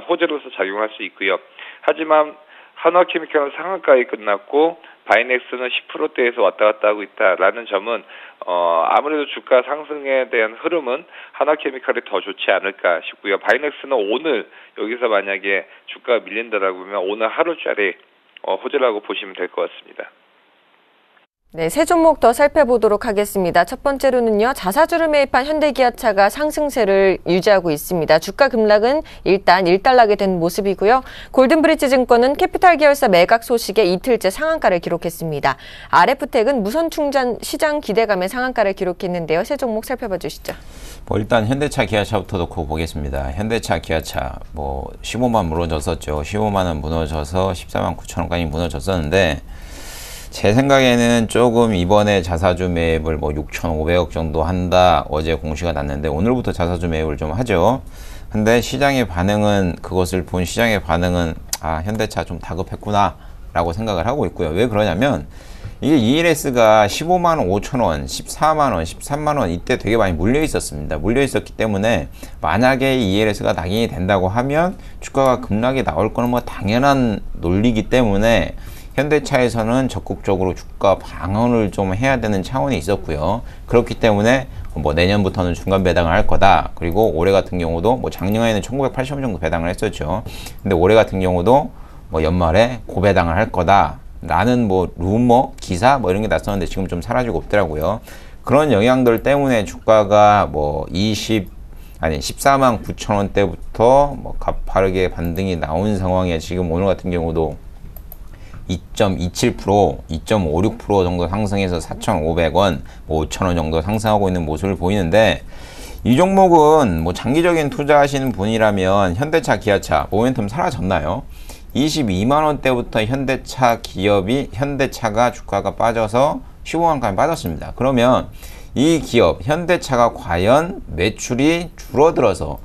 호재로서 작용할 수 있고요. 하지만 한화케미칼은 상한가에 끝났고 바이넥스는 10%대에서 왔다 갔다 하고 있다라는 점은 아무래도 주가 상승에 대한 흐름은 한화케미칼이 더 좋지 않을까 싶고요. 바이넥스는 오늘 여기서 만약에 주가가 밀린다라고 하면 오늘 하루짜리 호재라고 보시면 될 것 같습니다. 네, 세 종목 더 살펴보도록 하겠습니다. 첫 번째로는요, 자사주를 매입한 현대기아차가 상승세를 유지하고 있습니다. 주가 급락은 일단 일단락이 된 모습이고요. 골든브리지 증권은 캐피탈 계열사 매각 소식에 이틀째 상한가를 기록했습니다. RF텍은 무선 충전 시장 기대감에 상한가를 기록했는데요. 세 종목 살펴봐 주시죠. 뭐 일단 현대차, 기아차부터 놓고 보겠습니다. 현대차, 기아차 뭐 15만 무너졌었죠. 15만 원 무너져서 14만 9천 원까지 무너졌었는데 제 생각에는 조금 이번에 자사주 매입을 뭐 6,500억 정도 한다 어제 공시가 났는데 오늘부터 자사주 매입을 좀 하죠. 근데 시장의 반응은 그것을 본 시장의 반응은 아 현대차 좀 다급했구나 라고 생각을 하고 있고요. 왜 그러냐면 이게 ELS가 15만 5천 원, 14만 원, 13만 원 이때 되게 많이 물려 있었습니다. 물려 있었기 때문에 만약에 ELS가 낙인이 된다고 하면 주가가 급락이 나올 거는 뭐 당연한 논리이기 때문에 현대차에서는 적극적으로 주가 방어를 좀 해야 되는 차원이 있었고요. 그렇기 때문에 뭐 내년부터는 중간 배당을 할 거다. 그리고 올해 같은 경우도 뭐 작년에는 1980원 정도 배당을 했었죠. 근데 올해 같은 경우도 뭐 연말에 고배당을 할 거다. 라는 뭐 루머, 기사 뭐 이런 게 났었는데 지금 좀 사라지고 없더라고요. 그런 영향들 때문에 주가가 뭐 14만 9천 원대부터 뭐 가파르게 반등이 나온 상황에 지금 오늘 같은 경우도 2.27%, 2.56% 정도 상승해서 4,500원, 뭐 5,000원 정도 상승하고 있는 모습을 보이는데 이 종목은 뭐 장기적인 투자하시는 분이라면 현대차, 기아차 모멘텀 사라졌나요? 22만 원대부터 현대차가 주가가 빠져서 15만원까지 빠졌습니다. 그러면 이 기업 현대차가 과연 매출이 줄어들어서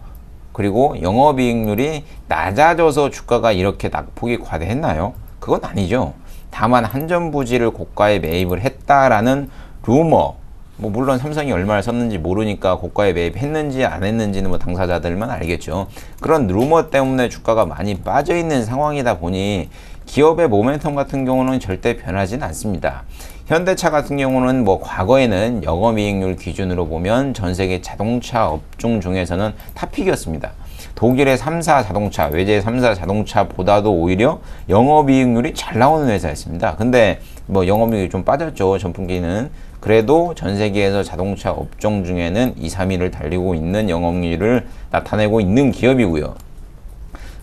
그리고 영업이익률이 낮아져서 주가가 이렇게 낙폭이 과대했나요? 그건 아니죠. 다만 한전부지를 고가에 매입을 했다라는 루머, 뭐 물론 삼성이 얼마를 썼는지 모르니까 고가에 매입했는지 안 했는지는 뭐 당사자들만 알겠죠. 그런 루머 때문에 주가가 많이 빠져 있는 상황이다 보니 기업의 모멘텀 같은 경우는 절대 변하진 않습니다. 현대차 같은 경우는 뭐 과거에는 영업이익률 기준으로 보면 전 세계 자동차 업종 중에서는 탑픽이었습니다. 독일의 3사 자동차, 외제 3사 자동차보다도 오히려 영업이익률이 잘 나오는 회사였습니다. 근데 뭐 영업이익이 좀 빠졌죠. 전분기는. 그래도 전 세계에서 자동차 업종 중에는 2, 3위를 달리고 있는 영업이익률을 나타내고 있는 기업이고요.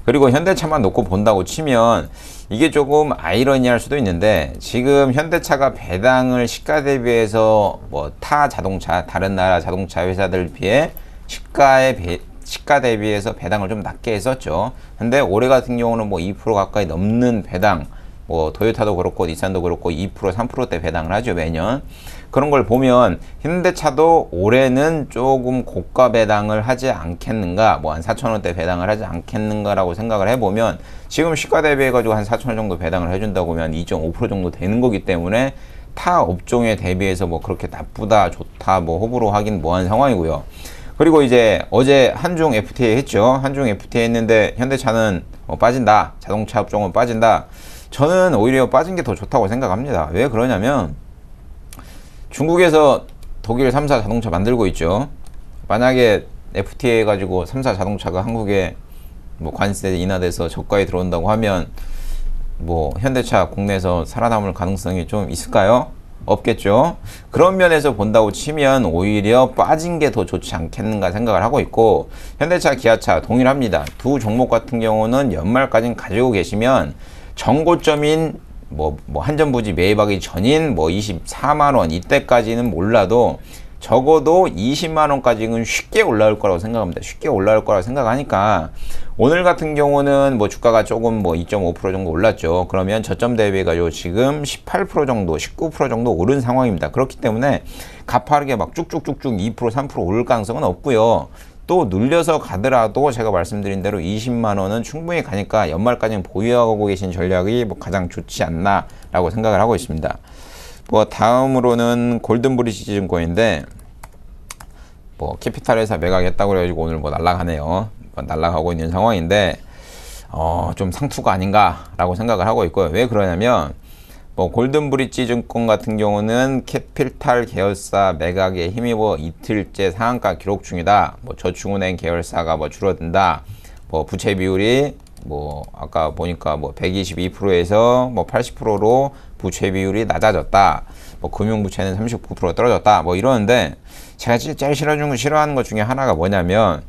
그리고 현대차만 놓고 본다고 치면 이게 조금 아이러니할 수도 있는데 지금 현대차가 배당을 시가 대비해서 뭐 타 자동차, 다른 나라 자동차 회사들 비해 시가 대비해서 배당을 좀 낮게 했었죠. 근데 올해 같은 경우는 뭐 2% 가까이 넘는 배당, 뭐 토요타도 그렇고 닛산도 그렇고 2%, 3%대 배당을 하죠, 매년. 그런 걸 보면 현대차도 올해는 조금 고가 배당을 하지 않겠는가, 뭐 한 4,000원대 배당을 하지 않겠는가라고 생각을 해보면 지금 시가 대비해가지고 한 4,000원 정도 배당을 해준다고 하면 2.5% 정도 되는 거기 때문에 타 업종에 대비해서 뭐 그렇게 나쁘다, 좋다, 뭐 호불호 하긴 뭐한 상황이고요. 그리고 이제 어제 한중 FTA 했죠. 한중 FTA 했는데 현대차는 빠진다. 자동차 업종은 빠진다. 저는 오히려 빠진 게 더 좋다고 생각합니다. 왜 그러냐면 중국에서 독일 3사 자동차 만들고 있죠. 만약에 FTA 해가지고 3사 자동차가 한국에 뭐 관세 인하돼서 저가에 들어온다고 하면 뭐 현대차 국내에서 살아남을 가능성이 좀 있을까요? 없겠죠. 그런 면에서 본다고 치면 오히려 빠진 게 더 좋지 않겠는가 생각을 하고 있고 현대차, 기아차 동일합니다. 두 종목 같은 경우는 연말까지 가지고 계시면 정고점인 뭐 한전부지 매입하기 전인 뭐 24만 원 이때까지는 몰라도 적어도 20만 원까지는 쉽게 올라올 거라고 생각합니다. 쉽게 올라올 거라고 생각하니까 오늘 같은 경우는 뭐 주가가 조금 뭐 2.5% 정도 올랐죠. 그러면 저점 대비해 가지고 지금 18% 정도, 19% 정도 오른 상황입니다. 그렇기 때문에 가파르게 막 쭉쭉쭉쭉 2%, 3% 오를 가능성은 없고요. 또 눌려서 가더라도 제가 말씀드린 대로 20만 원은 충분히 가니까 연말까지는 보유하고 계신 전략이 뭐 가장 좋지 않나라고 생각을 하고 있습니다. 뭐 다음으로는 골든브리지 증권인데 뭐 캐피탈 회사 매각했다고 그래가지고 오늘 뭐 날라가네요. 날라가고 있는 상황인데 좀 상투가 아닌가라고 생각을 하고 있고요. 왜 그러냐면 뭐 골든브리지 증권 같은 경우는 캐피탈 계열사 매각에 힘입어 이틀째 상한가 기록 중이다. 뭐 저축은행 계열사가 뭐 줄어든다. 뭐 부채 비율이 뭐 아까 보니까 뭐 122%에서 뭐 80%로 부채 비율이 낮아졌다. 뭐 금융 부채는 39% 떨어졌다. 뭐 이러는데 제가 제일 싫어하는 것 중에 하나가 뭐냐면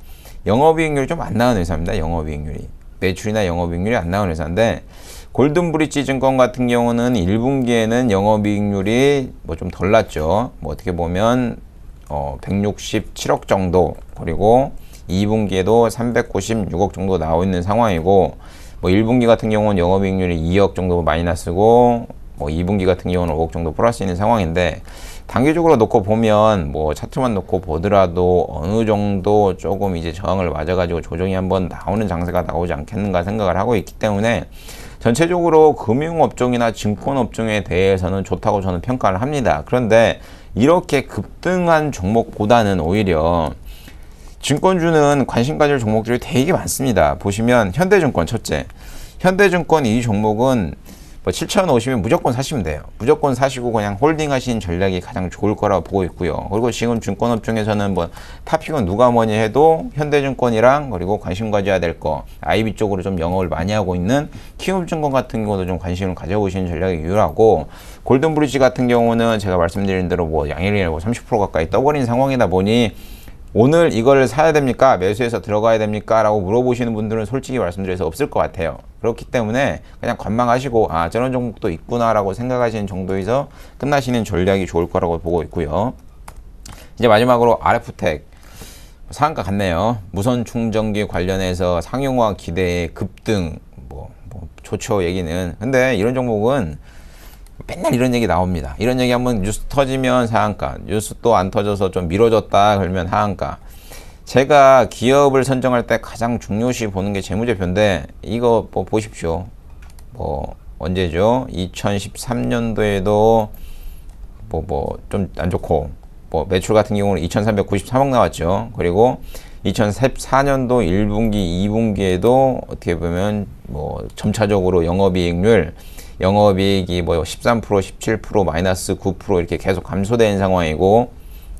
영업이익률이 좀 안 나오는 회사입니다. 영업이익률이. 매출이나 영업이익률이 안 나오는 회사인데 골든브릿지 증권 같은 경우는 1분기에는 영업이익률이 뭐 좀 덜 났죠. 뭐 어떻게 보면 167억 정도, 그리고 2분기에도 396억 정도 나와 있는 상황이고, 뭐 1분기 같은 경우는 영업이익률이 2억 정도 마이너스고, 뭐 2분기 같은 경우는 5억 정도 플러스 있는 상황인데, 단기적으로 놓고 보면 뭐 차트만 놓고 보더라도 어느 정도 조금 이제 저항을 맞아가지고 조정이 한번 나오는 장세가 나오지 않겠는가 생각을 하고 있기 때문에 전체적으로 금융업종이나 증권업종에 대해서는 좋다고 저는 평가를 합니다. 그런데 이렇게 급등한 종목보다는 오히려 증권주는 관심 가질 종목들이 되게 많습니다. 보시면 현대증권 첫째. 현대증권 이 종목은 뭐 7,000원 오시면 무조건 사시면 돼요. 무조건 사시고 그냥 홀딩 하시는 전략이 가장 좋을 거라고 보고 있고요. 그리고 지금 증권업종에서는 뭐 탑픽은 누가 뭐니 해도 현대증권이랑 그리고 관심 가져야 될 거 IB 쪽으로 좀 영업을 많이 하고 있는 키움증권 같은 경우도 좀 관심을 가져보시는 전략이 유효하고, 골든브리지 같은 경우는 제가 말씀드린 대로 뭐 양일이라고 30% 가까이 떠버린 상황이다 보니 오늘 이걸 사야 됩니까? 매수해서 들어가야 됩니까? 라고 물어보시는 분들은 솔직히 말씀드려서 없을 것 같아요. 그렇기 때문에 그냥 관망하시고 아 저런 종목도 있구나 라고 생각하시는 정도에서 끝나시는 전략이 좋을 거라고 보고 있고요. 이제 마지막으로 RF텍 상한가 같네요. 무선 충전기 관련해서 상용화 기대의 급등 뭐 좋죠 얘기는. 근데 이런 종목은 맨날 이런 얘기 나옵니다. 이런 얘기 한번 뉴스 터지면 상한가, 뉴스 또 안 터져서 좀 미뤄졌다 그러면 하한가. 제가 기업을 선정할 때 가장 중요시 보는 게 재무제표인데 이거 뭐 보십시오. 뭐 언제죠? 2013년도에도 뭐 좀 안 좋고, 뭐 매출 같은 경우는 2,393억 나왔죠. 그리고 2014년도 1분기, 2분기에도 어떻게 보면 뭐 점차적으로 영업이익이 뭐 13%, 17%, 마이너스 9% 이렇게 계속 감소된 상황이고,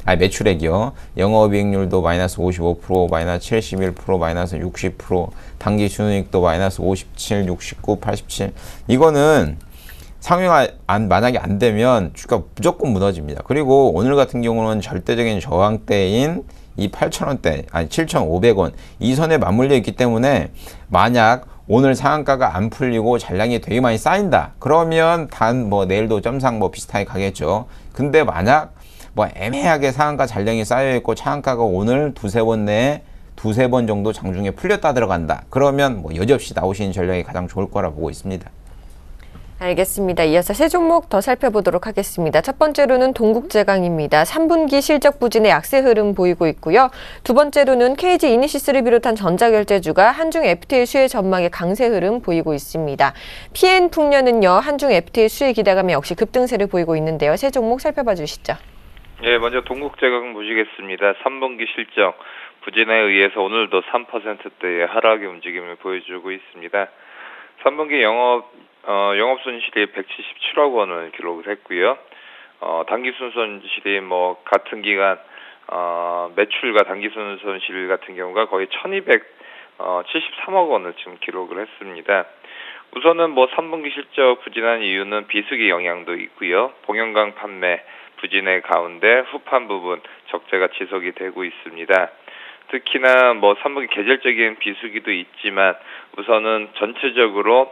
매출액이요. 영업이익률도 마이너스 55%, 마이너스 71%, 마이너스 60%, 당기 순이익도 마이너스 57, 69, 87. 이거는 상용화 만약에 안 되면 주가 무조건 무너집니다. 그리고 오늘 같은 경우는 절대적인 저항대인 이 8,000원대, 아니 7,500원 이 선에 맞물려 있기 때문에 만약 오늘 상한가가 안 풀리고 잔량이 되게 많이 쌓인다. 그러면 단 뭐 내일도 점상 뭐 비슷하게 가겠죠. 근데 만약 뭐 애매하게 상한가 잔량이 쌓여 있고 차한가가 오늘 두세 번 내에 두세 번 정도 장중에 풀렸다 들어간다. 그러면 뭐 여지없이 나오시는 전략이 가장 좋을 거라 보고 있습니다. 알겠습니다. 이어서 세 종목 더 살펴보도록 하겠습니다. 첫 번째로는 동국제강입니다. 3분기 실적 부진의 약세 흐름 보이고 있고요. 두 번째로는 KG 이니시스를 비롯한 전자결제주가 한중 FTA 수혜 전망의 강세 흐름 보이고 있습니다. PN풍년은요, 한중 FTA 수혜 기대감에 역시 급등세를 보이고 있는데요. 세 종목 살펴봐 주시죠. 예, 먼저 동국제강 보시겠습니다. 3분기 실적 부진에 의해서 오늘도 3%대의 하락의 움직임을 보여주고 있습니다. 3분기 영업 손실이 177억 원을 기록을 했고요. 당기순 손실이 뭐 같은 기간 매출과 당기순 손실 같은 경우가 거의 1,273억 원을 지금 기록을 했습니다. 우선은 뭐 3분기 실적 부진한 이유는 비수기 영향도 있고요. 봉연강 판매 부진의 가운데 후판 부분 적재가 지속이 되고 있습니다. 특히나 뭐 3분기 계절적인 비수기도 있지만 우선은 전체적으로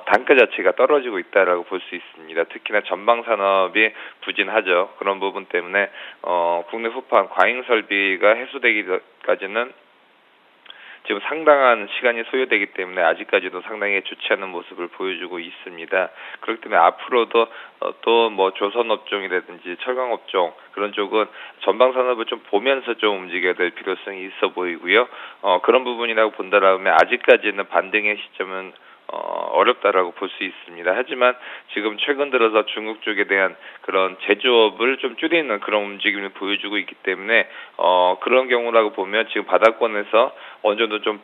단가 자체가 떨어지고 있다라고 볼 수 있습니다. 특히나 전방 산업이 부진하죠. 그런 부분 때문에 국내 후판 과잉 설비가 해소되기까지는 지금 상당한 시간이 소요되기 때문에 아직까지도 상당히 좋지 않은 모습을 보여주고 있습니다. 그렇기 때문에 앞으로도 또 뭐 조선업종이라든지 철강업종 그런 쪽은 전방 산업을 좀 보면서 좀 움직여야 될 필요성이 있어 보이고요. 그런 부분이라고 본다라면 아직까지는 반등의 시점은 어렵다라고 볼 수 있습니다. 하지만 지금 최근 들어서 중국 쪽에 대한 그런 제조업을 좀 줄이는 그런 움직임을 보여주고 있기 때문에 그런 경우라고 보면 지금 바닥권에서 어느 정도 좀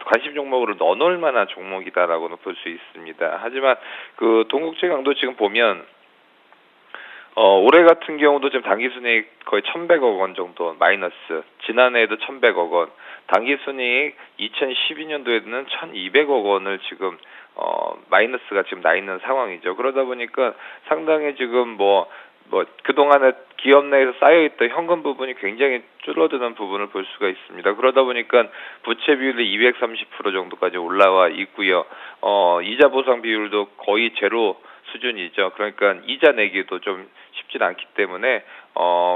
관심 종목으로 넣어놓을 만한 종목이다라고는 볼 수 있습니다. 하지만 그 동국제강도 지금 보면 올해 같은 경우도 지금 당기순이익 거의 1,100억 원 정도 마이너스, 지난해에도 1,100억 원, 당기순이익 2012년도에는 1,200억 원을 지금 마이너스가 지금 나 있는 상황이죠. 그러다 보니까 상당히 지금 그동안에 기업 내에서 쌓여있던 현금 부분이 굉장히 줄어드는 부분을 볼 수가 있습니다. 그러다 보니까 부채 비율이 230% 정도까지 올라와 있고요. 이자 보상 비율도 거의 제로 수준이죠. 그러니까 이자 내기도 좀 쉽진 않기 때문에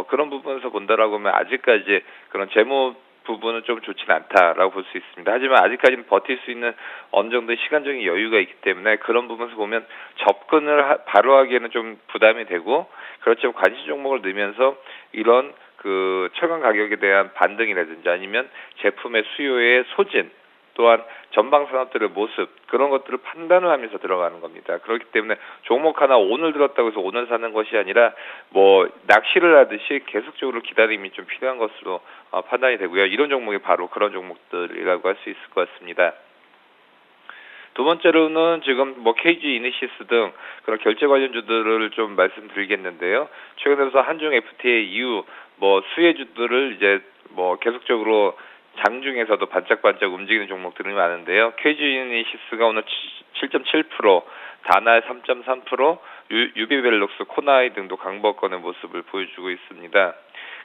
그런 부분에서 본다라고 하면 아직까지 그런 재무 부분은 좀 좋지는 않다라고 볼 수 있습니다. 하지만 아직까지는 버틸 수 있는 어느 정도의 시간적인 여유가 있기 때문에 그런 부분에서 보면 접근을 바로 하기에는 좀 부담이 되고, 그렇지만 관심 종목을 넣으면서 이런 그 철강 가격에 대한 반등이라든지 아니면 제품의 수요의 소진, 또한 전방 산업들의 모습, 그런 것들을 판단을 하면서 들어가는 겁니다. 그렇기 때문에 종목 하나 오늘 들었다고 해서 오늘 사는 것이 아니라 낚시를 하듯이 계속적으로 기다림이 좀 필요한 것으로 판단이 되고요. 이런 종목이 바로 그런 종목들이라고 할 수 있을 것 같습니다. 두 번째로는 지금 KG 이니시스 등 그런 결제 관련주들을 좀 말씀드리겠는데요. 최근 들어서 한중 FTA 이후 수혜주들을 이제 계속적으로 장중에서도 반짝반짝 움직이는 종목들이 많은데요. KG 이니시스가 오늘 7.7%, 다나의 3.3%, 유비벨룩스, 코나이 등도 강보권의 모습을 보여주고 있습니다.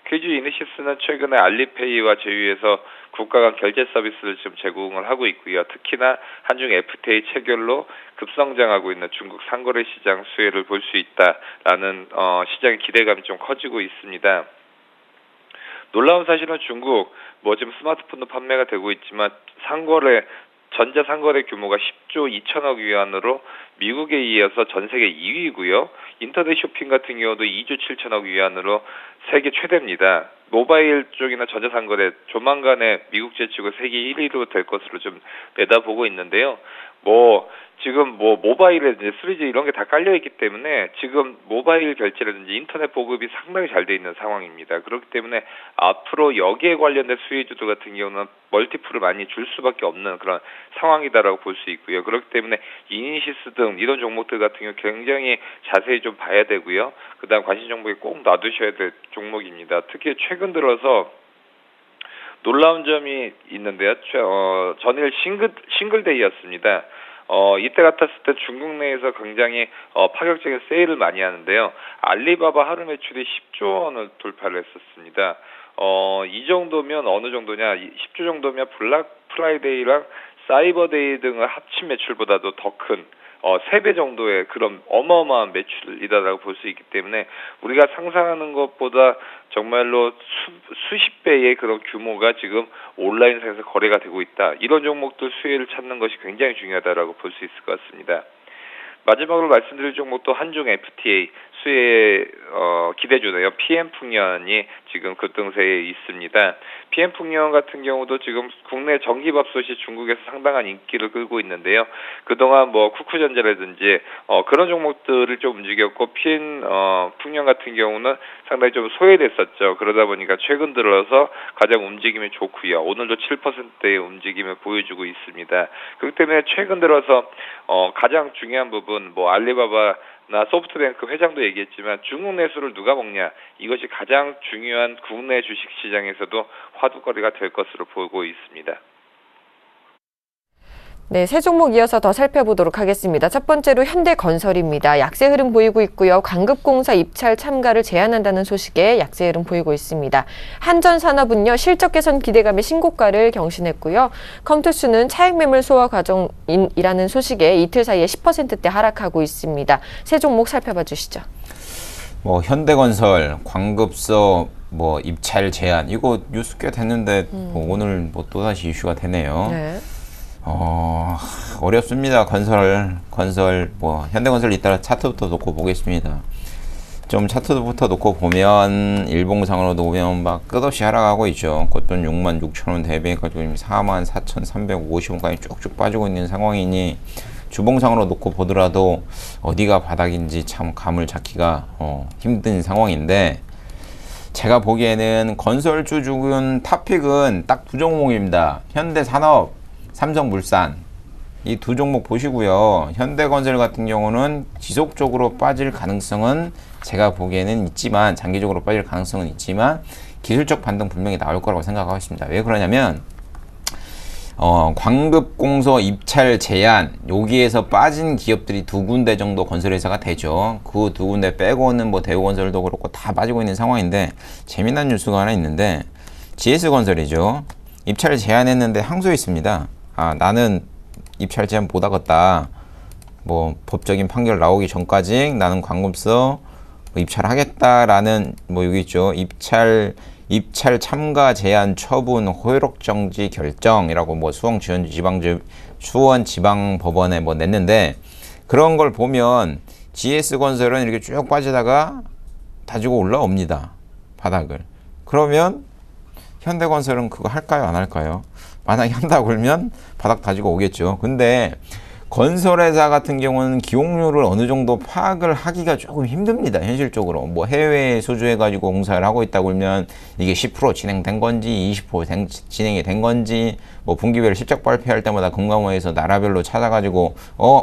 KG 이니시스는 최근에 알리페이와 제휴해서 국가 간 결제 서비스를 지금 제공을 하고 있고요. 특히나 한중 FTA 체결로 급성장하고 있는 중국 상거래 시장 수혜를 볼 수 있다라는 시장의 기대감이 좀 커지고 있습니다. 놀라운 사실은 중국 지금 스마트폰도 판매가 되고 있지만 전자 상거래 규모가 10조 2천억 위안으로 미국에 이어서 전 세계 2위고요. 인터넷 쇼핑 같은 경우도 2조 7천억 위안으로 세계 최대입니다. 모바일 쪽이나 전자 상거래 조만간에 미국 제치고 세계 1위로 될 것으로 좀 내다보고 있는데요. 지금 모바일에 3G 이런 게 다 깔려있기 때문에 지금 모바일 결제라든지 인터넷 보급이 상당히 잘 돼 있는 상황입니다. 그렇기 때문에 앞으로 여기에 관련된 수혜주들 같은 경우는 멀티플을 많이 줄 수밖에 없는 그런 상황이다라고 볼 수 있고요. 그렇기 때문에 이니시스 등 이런 종목들 같은 경우 굉장히 자세히 좀 봐야 되고요. 그다음 관심 종목에 꼭 놔두셔야 될 종목입니다. 특히 최근 들어서 놀라운 점이 있는데요. 전일 싱글데이였습니다. 이때 같았을 때 중국 내에서 굉장히 파격적인 세일을 많이 하는데요. 알리바바 하루 매출이 10조 원을 돌파를 했었습니다. 이 정도면 어느 정도냐? 10조 정도면 블랙 프라이데이랑 사이버데이 등을 합친 매출보다도 더 큰 3배 정도의 그런 어마어마한 매출이다라고 볼 수 있기 때문에 우리가 상상하는 것보다 정말로 수십 배의 그런 규모가 지금 온라인상에서 거래가 되고 있다. 이런 종목들 수혜를 찾는 것이 굉장히 중요하다라고 볼 수 있을 것 같습니다. 마지막으로 말씀드릴 종목도 한중 FTA 수혜 기대주네요. PM풍년이 지금 급등세에 있습니다. PM풍년 같은 경우도 지금 국내 전기밥솥이 중국에서 상당한 인기를 끌고 있는데요. 그동안 쿠쿠전자라든지 그런 종목들을 좀 움직였고 PM풍년 같은 경우는 상당히 좀 소외됐었죠. 그러다 보니까 최근 들어서 가장 움직임이 좋고요. 오늘도 7%의 움직임을 보여주고 있습니다. 그렇기 때문에 최근 들어서 가장 중요한 부분 알리바바나 소프트뱅크 회장도 얘기했지만 중국 내수를 누가 먹냐, 이것이 가장 중요한 국내 주식시장에서도 화두거리가 될 것으로 보고 있습니다. 네, 세 종목 이어서 더 살펴보도록 하겠습니다. 첫 번째로 현대건설입니다. 약세 흐름 보이고 있고요. 광급공사 입찰 참가를 제한한다는 소식에 약세 흐름 보이고 있습니다. 한전산업은요, 실적 개선 기대감의 신고가를 경신했고요. 컴투스는 차익 매물 소화 과정이라는 소식에 이틀 사이에 10%대 하락하고 있습니다. 세 종목 살펴봐 주시죠. 현대건설, 광급서 입찰 제한, 이거 뉴스 꽤 됐는데 오늘 또다시 이슈가 되네요. 네. 어렵습니다. 건설 현대건설 이따가 차트부터 놓고 보겠습니다. 좀 차트부터 놓고 보면 일봉상으로 보면 끝없이 하락하고 있죠. 곧돈 66,000원 대비해가지고 44,350원까지 쭉쭉 빠지고 있는 상황이니 주봉상으로 놓고 보더라도 어디가 바닥인지 참 감을 잡기가 힘든 상황인데, 제가 보기에는 건설주 중은 탑픽은 딱 두 종목입니다. 현대산업, 삼성물산. 이 두 종목 보시고요. 현대건설 같은 경우는 지속적으로 빠질 가능성은 제가 보기에는 있지만, 장기적으로 빠질 가능성은 있지만 기술적 반등 분명히 나올 거라고 생각하고 있습니다. 왜 그러냐면 광급공소 입찰 제한, 여기에서 빠진 기업들이 두 군데 정도 건설회사가 되죠. 그 두 군데 빼고는 뭐 대우건설도 그렇고 다 빠지고 있는 상황인데, 재미난 뉴스가 하나 있는데 GS건설이죠. 입찰 제한했는데 항소했습니다. 나는 입찰 제한 못 하겠다. 뭐 법적인 판결 나오기 전까지 나는 광급서 입찰하겠다라는, 뭐 여기 있죠. 입찰 참가 제한 처분 효력 정지 결정이라고 뭐 수원 지방 법원에 뭐 냈는데, 그런 걸 보면 GS건설은 이렇게 쭉 빠지다가 다지고 올라옵니다. 바닥을. 그러면 현대건설은 그거 할까요? 안 할까요? 만약에 한다 그러면 바닥 다지고 오겠죠. 근데 건설회사 같은 경우는 기용률을 어느 정도 파악을 하기가 조금 힘듭니다. 현실적으로. 뭐 해외에 소주해가지고 공사를 하고 있다 그러면 이게 10% 진행된 건지 20% 진행이 된 건지, 뭐 분기별 실적 발표할 때마다 금감원에서 나라별로 찾아가지고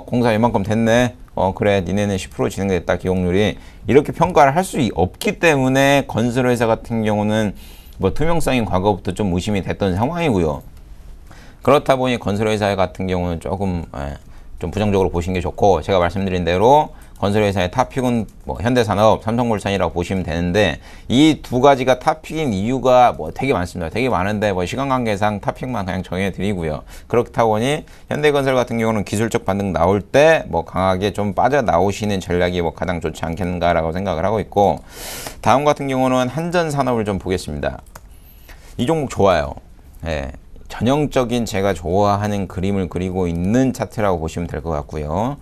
공사 이만큼 됐네. 그래 니네는 10% 진행됐다 기용률이. 이렇게 평가를 할 수 없기 때문에 건설회사 같은 경우는 뭐 투명성이 과거부터 좀 의심이 됐던 상황이고요. 그렇다 보니 건설회사 같은 경우는 조금 좀 부정적으로 보시는 게 좋고, 제가 말씀드린 대로 건설회사의 탑픽은 뭐 현대산업, 삼성물산이라고 보시면 되는데, 이 두 가지가 탑픽인 이유가 뭐 되게 많습니다. 되게 많은데 뭐 시간 관계상 탑픽만 그냥 정해드리고요. 그렇다 보니 현대건설 같은 경우는 기술적 반등 나올 때 뭐 강하게 좀 빠져나오시는 전략이 뭐 가장 좋지 않겠는가라고 생각을 하고 있고, 다음 같은 경우는 한전산업을 좀 보겠습니다. 이 종목 좋아요. 전형적인 제가 좋아하는 그림을 그리고 있는 차트라고 보시면 될 것 같고요.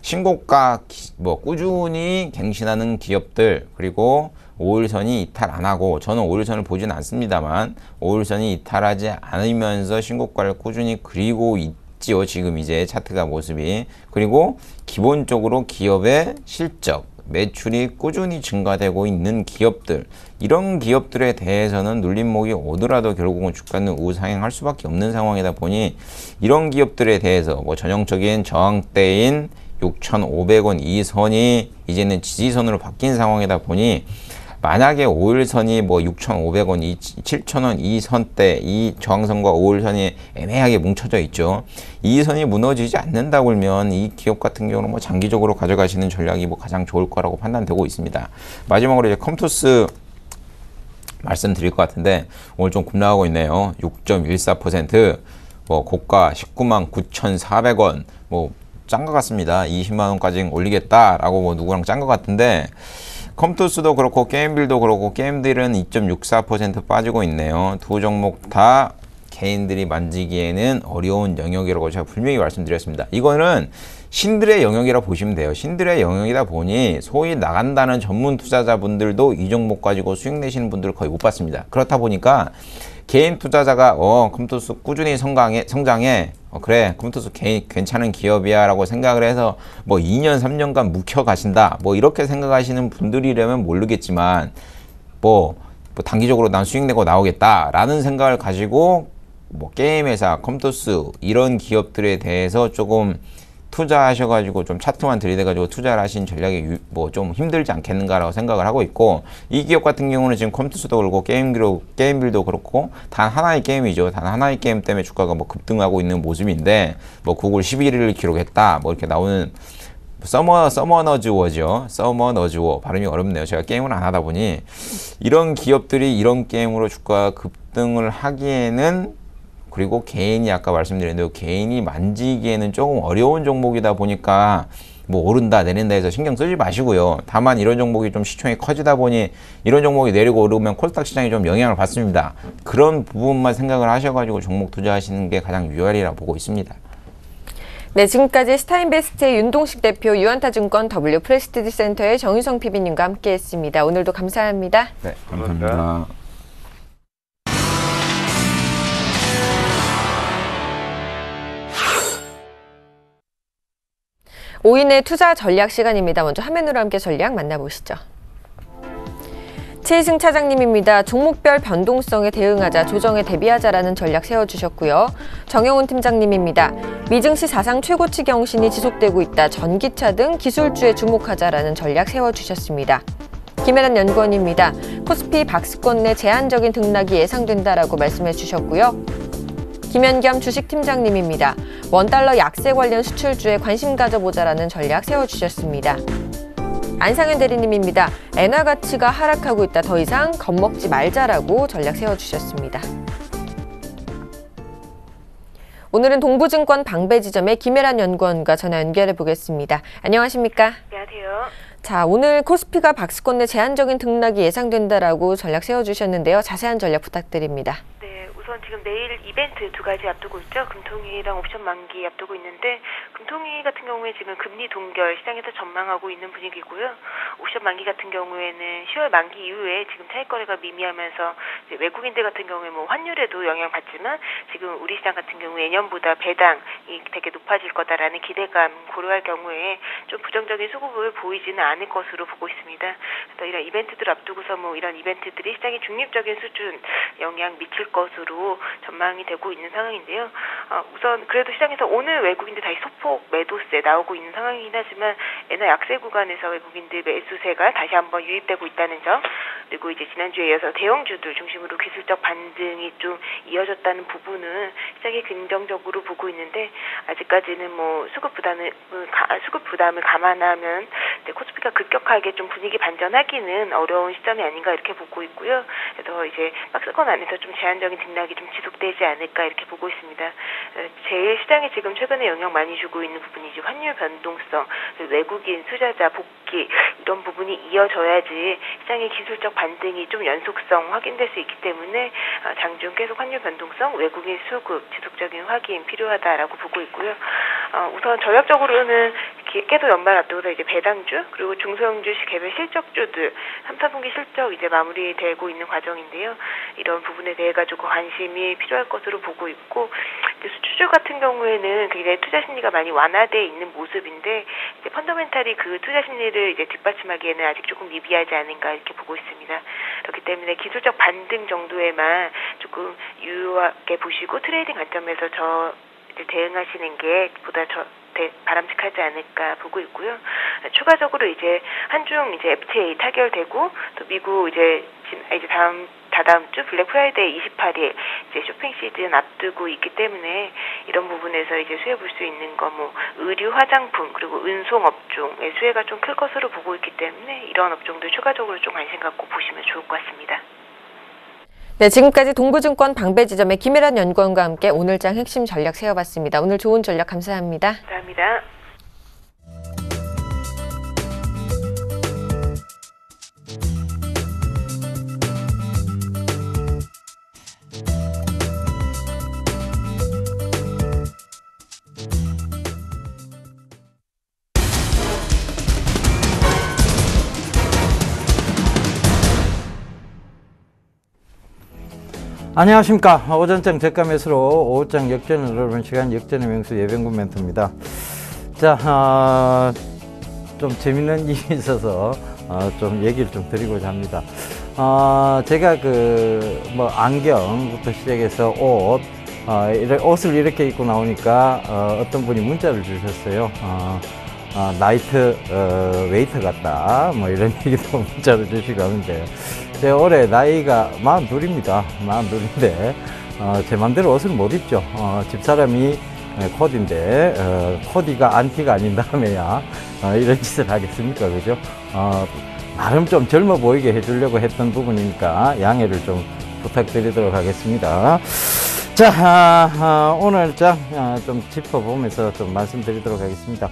신고가 뭐 꾸준히 갱신하는 기업들, 그리고 5일선이 이탈 안 하고, 저는 5일선을 보진 않습니다만 5일선이 이탈하지 않으면서 신고가를 꾸준히 그리고 있지요. 지금 이제 차트가 모습이. 그리고 기본적으로 기업의 실적, 매출이 꾸준히 증가되고 있는 기업들, 이런 기업들에 대해서는 눌림목이 오더라도 결국은 주가는 우상향할 수밖에 없는 상황이다 보니, 이런 기업들에 대해서 뭐 전형적인 저항대인 6,500원 이 선이 이제는 지지선으로 바뀐 상황이다 보니, 만약에 5일선이 뭐 6,500원, 7,000원 이 선대, 이 저항선과 5일선이 애매하게 뭉쳐져 있죠. 이 선이 무너지지 않는다 그러면 이 기업 같은 경우는 뭐 장기적으로 가져가시는 전략이 뭐 가장 좋을 거라고 판단되고 있습니다. 마지막으로 이제 컴투스 말씀드릴 것 같은데, 오늘 좀 급락하고 있네요. 6.14%, 뭐 고가 199,400원, 뭐 짠 것 같습니다. 20만 원까지 올리겠다라고 뭐 누구랑 짠 것 같은데, 컴투스도 그렇고 게임빌도 그렇고, 게임빌은 2.64% 빠지고 있네요. 두 종목 다 개인들이 만지기에는 어려운 영역이라고 제가 분명히 말씀드렸습니다. 이거는 신들의 영역이라 보시면 돼요. 신들의 영역이다 보니 소위 나간다는 전문 투자자분들도 이 종목 가지고 수익 내시는 분들을 거의 못 봤습니다. 그렇다 보니까 개인 투자자가 컴투스 꾸준히 성장해, 그래 컴투스 괜찮은 기업이야 라고 생각을 해서 뭐 2년 3년간 묵혀 가신다, 뭐 이렇게 생각하시는 분들이라면 모르겠지만, 뭐 단기적으로 난 수익 내고 나오겠다 라는 생각을 가지고 뭐 게임회사, 컴투스 이런 기업들에 대해서 조금 투자하셔가지고 좀 차트만 들이대가지고 투자를 하신 전략이 뭐 좀 힘들지 않겠는가라고 생각을 하고 있고, 이 기업 같은 경우는 지금 컴투스도 그렇고 게임빌도 그렇고 단 하나의 게임이죠. 단 하나의 게임 때문에 주가가 뭐 급등하고 있는 모습인데, 뭐 구글 11위를 기록했다 뭐 이렇게 나오는 서머너즈워죠. 서머너즈워 발음이 어렵네요. 제가 게임을 안 하다 보니. 이런 기업들이 이런 게임으로 주가가 급등을 하기에는, 그리고 개인이 아까 말씀드린 대로 개인이 만지기에는 조금 어려운 종목이다 보니까 뭐 오른다 내린다 해서 신경 쓰지 마시고요. 다만 이런 종목이 좀 시총이 커지다 보니 이런 종목이 내리고 오르면 코스닥 시장이 좀 영향을 받습니다. 그런 부분만 생각을 하셔가지고 종목 투자하시는 게 가장 유효하리라 보고 있습니다. 네, 지금까지 스타인베스트의 윤동식 대표, 유한타증권 W 프레스티지 센터의 정유성 PB님과 함께했습니다. 오늘도 감사합니다. 네, 감사합니다. 오인의 투자 전략 시간입니다. 먼저 화면으로 함께 전략 만나보시죠. 최희승 차장님입니다. 종목별 변동성에 대응하자, 조정에 대비하자라는 전략 세워주셨고요. 정영훈 팀장님입니다. 미증시 사상 최고치 경신이 지속되고 있다. 전기차 등 기술주에 주목하자라는 전략 세워주셨습니다. 김혜란 연구원입니다. 코스피 박스권 내 제한적인 등락이 예상된다라고 말씀해 주셨고요. 김현겸 주식팀장님입니다. 원달러 약세 관련 수출주에 관심 가져보자라는 전략 세워주셨습니다. 안상현 대리님입니다. 엔화 가치가 하락하고 있다. 더 이상 겁먹지 말자라고 전략 세워주셨습니다. 오늘은 동부증권 방배지점의 김혜란 연구원과 전화 연결해 보겠습니다. 안녕하십니까? 안녕하세요. 자, 오늘 코스피가 박스권 내 제한적인 등락이 예상된다라고 전략 세워주셨는데요. 자세한 전략 부탁드립니다. 우선 지금 내일 이벤트 두 가지 앞두고 있죠. 금통위랑 옵션 만기 앞두고 있는데, 금통위 같은 경우에 지금 금리 동결 시장에서 전망하고 있는 분위기고요. 옵션 만기 같은 경우에는 10월 만기 이후에 지금 차익 거래가 미미하면서 이제 외국인들 같은 경우에 뭐 환율에도 영향받지만 지금 우리 시장 같은 경우에 예년보다 배당이 되게 높아질 거다라는 기대감 고려할 경우에 좀 부정적인 수급을 보이지는 않을 것으로 보고 있습니다. 그래서 이런 이벤트들 앞두고서 뭐 이런 이벤트들이 시장에 중립적인 수준 영향 미칠 것으로 전망이 되고 있는 상황인데요. 우선 그래도 시장에서 오늘 외국인들 다시 소폭 매도세 나오고 있는 상황이긴 하지만 엔화 약세 구간에서 외국인들 매수세가 다시 한번 유입되고 있다는 점, 그리고 이제 지난주에 이어서 대형주들 중심으로 기술적 반등이 좀 이어졌다는 부분은 시장이 긍정적으로 보고 있는데, 아직까지는 뭐 수급 부담을 감안하면 코스피가 급격하게 좀 분위기 반전하기는 어려운 시점이 아닌가 이렇게 보고 있고요. 그래서 이제 박스권 안에서 좀 제한적인 등락이 좀 지속되지 않을까 이렇게 보고 있습니다. 제일 시장에 지금 최근에 영향 많이 주고 있는 부분이 이제 환율 변동성, 외국인 투자자 복귀 이런 부분이 이어져야지 시장의 기술적 반등이 좀 연속성 확인될 수 있기 때문에 장중 계속 환율 변동성, 외국인 수급 지속적인 확인 필요하다라고 보고 있고요. 우선 전략적으로는 계속 연말 앞두고서 이제 배당주 그리고 중소형주식 개별 실적주들 3, 4분기 실적 이제 마무리되고 있는 과정인데요. 이런 부분에 대해 가지고 관심이 필요할 것으로 보고 있고, 수출주 같은 경우에는 굉장히 투자 심리가 많이 완화되어 있는 모습인데, 이제 펀더멘탈이 그 투자 심리를 이제 뒷받침하기에는 아직 조금 미비하지 않은가 이렇게 보고 있습니다. 그렇기 때문에 기술적 반등 정도에만 조금 유효하게 보시고 트레이딩 관점에서 이제 대응하시는 게 보다 바람직하지 않을까 보고 있고요. 추가적으로 이제 한중 이제 FTA 타결되고, 또 미국 이제 다다음 주 블랙 프라이데이 28일 이제 쇼핑 시즌 앞두고 있기 때문에 이런 부분에서 이제 수혜 볼 수 있는 거 뭐 의류, 화장품 그리고 운송 업종의 수혜가 좀 클 것으로 보고 있기 때문에 이런 업종들 추가적으로 좀 관심 갖고 보시면 좋을 것 같습니다. 네, 지금까지 동부증권 방배지점의 김혜란 연구원과 함께 오늘장 핵심 전략 세워봤습니다. 오늘 좋은 전략 감사합니다. 감사합니다. 안녕하십니까. 오전장 저가 매수로 오후장 역전을 노려보는 시간, 역전의 명수 예병군 멘토입니다. 자, 좀 재밌는 일이 있어서 좀 얘기를 좀 드리고자 합니다. 제가 뭐 안경부터 시작해서 옷을 이렇게 입고 나오니까 어떤 분이 문자를 주셨어요. 나이트 웨이터 같다, 뭐 이런 얘기도 문자를 주시고 하는데, 제가 올해 나이가 42입니다. 42인데 제 맘대로 옷을 못 입죠. 집사람이 코디인데 코디가 안티가 아닌 다음에야 이런 짓을 하겠습니까, 그죠? 나름 좀 젊어 보이게 해주려고 했던 부분이니까 양해를 좀 부탁드리도록 하겠습니다. 자, 오늘 좀 짚어보면서 좀 말씀드리도록 하겠습니다.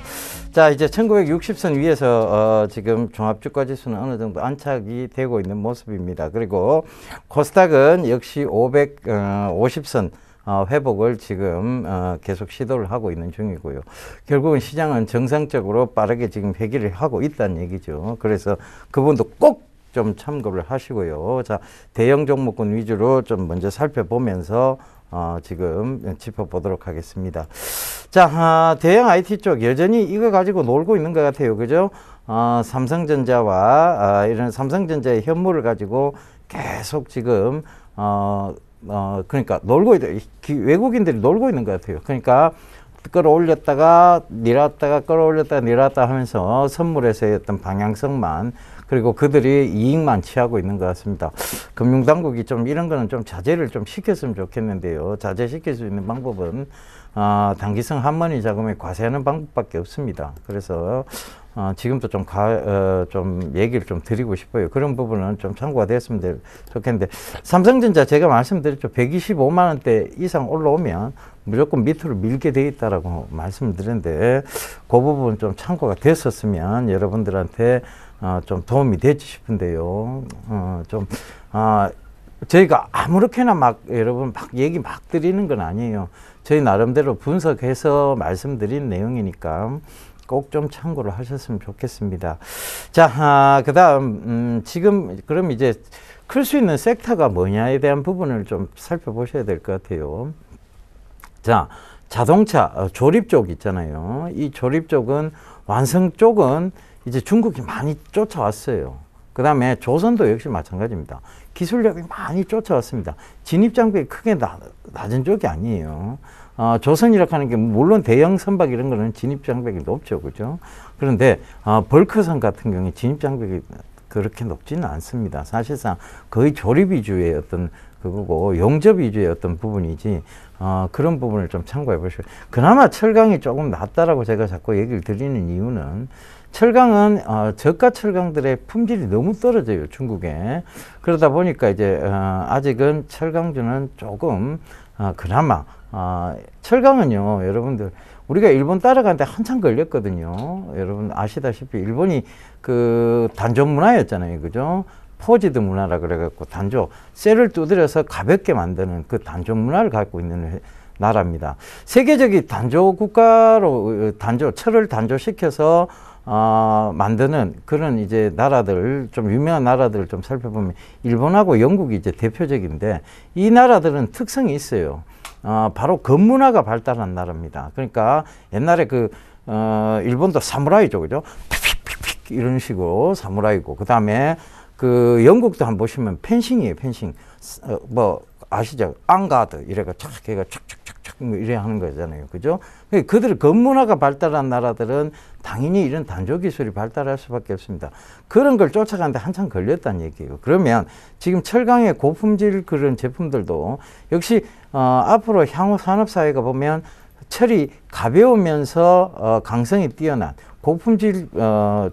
자, 이제 1960선 위에서 지금 종합주가지수는 어느 정도 안착이 되고 있는 모습입니다. 그리고 코스닥은 역시 550선 회복을 지금 계속 시도를 하고 있는 중이고요. 결국은 시장은 정상적으로 빠르게 지금 회귀를 하고 있다는 얘기죠. 그래서 그분도 꼭 좀 참고를 하시고요. 자, 대형 종목군 위주로 좀 먼저 살펴보면서 지금 짚어보도록 하겠습니다. 자, 대형 IT 쪽 여전히 이거 가지고 놀고 있는 것 같아요. 그죠? 삼성전자와 이런 삼성전자의 현물을 가지고 계속 지금 그러니까 놀고 외국인들이 놀고 있는 것 같아요. 그러니까 끌어올렸다가 내렸다가 끌어올렸다가 내렸다 하면서 선물에서의 어떤 방향성만, 그리고 그들이 이익만 취하고 있는 것 같습니다. 금융당국이 좀 이런 거는 좀 자제를 좀 시켰으면 좋겠는데요. 자제시킬 수 있는 방법은 단기성 한머니 자금에 과세하는 방법밖에 없습니다. 그래서 지금도 좀 얘기를 좀 드리고 싶어요. 그런 부분은 좀 참고가 됐으면 좋겠는데, 삼성전자 제가 말씀드렸죠. 125만 원대 이상 올라오면 무조건 밑으로 밀게 돼 있다라고 말씀을 드렸는데, 그 부분 좀 참고가 됐었으면 여러분들한테 좀 도움이 됐지 싶은데요. 저희가 아무렇게나 여러분 얘기 막 드리는 건 아니에요. 저희 나름대로 분석해서 말씀드린 내용이니까 꼭 좀 참고를 하셨으면 좋겠습니다. 자, 그 다음, 지금, 그럼 이제 클 수 있는 섹터가 뭐냐에 대한 부분을 좀 살펴보셔야 될 것 같아요. 자, 자동차, 조립 쪽 있잖아요. 이 조립 쪽은, 완성 쪽은 이제 중국이 많이 쫓아왔어요. 그 다음에 조선도 역시 마찬가지입니다. 기술력이 많이 쫓아왔습니다. 진입장벽이 크게 낮은 쪽이 아니에요. 조선이라고 하는 게 물론 대형 선박 이런 거는 진입장벽이 높죠. 그죠? 그런데 벌크선 같은 경우에 진입장벽이 그렇게 높지는 않습니다. 사실상 거의 조립 위주의 어떤 그거고 용접 위주의 어떤 부분이지, 그런 부분을 좀 참고해 보시고. 그나마 철강이 조금 낫다라고 제가 자꾸 얘기를 드리는 이유는, 철강은 저가 철강들의 품질이 너무 떨어져요, 중국에. 그러다 보니까 이제 아직은 철강주는 조금 그나마 철강은요, 여러분들 우리가 일본 따라가는데 한참 걸렸거든요. 여러분 아시다시피 일본이 그 단조 문화였잖아요, 그죠? 포지드 문화라 그래갖고 단조 쇠를 두드려서 가볍게 만드는 그 단조 문화를 갖고 있는 나라입니다. 세계적인 단조 국가로 철을 단조시켜서 만드는 그런 이제 나라들, 좀 유명한 나라들을 좀 살펴보면 일본하고 영국이 이제 대표적인데, 이 나라들은 특성이 있어요. 바로 건문화가 발달한 나라입니다. 그러니까 옛날에 일본도 사무라이죠, 그죠? 픽픽픽픽 이런 식으로 사무라이고, 그 다음에 그 영국도 한번 보시면 펜싱이에요, 펜싱. 아시죠? 앙가드 이래가 착 걔가 착착착착 이래 하는 거잖아요, 그죠? 그들 건문화가 발달한 나라들은 당연히 이런 단조 기술이 발달할 수밖에 없습니다. 그런 걸 쫓아가는데 한참 걸렸다는 얘기예요. 그러면 지금 철강의 고품질 그런 제품들도 역시 앞으로 향후 산업 사회가 보면 철이 가벼우면서 강성이 뛰어난 고품질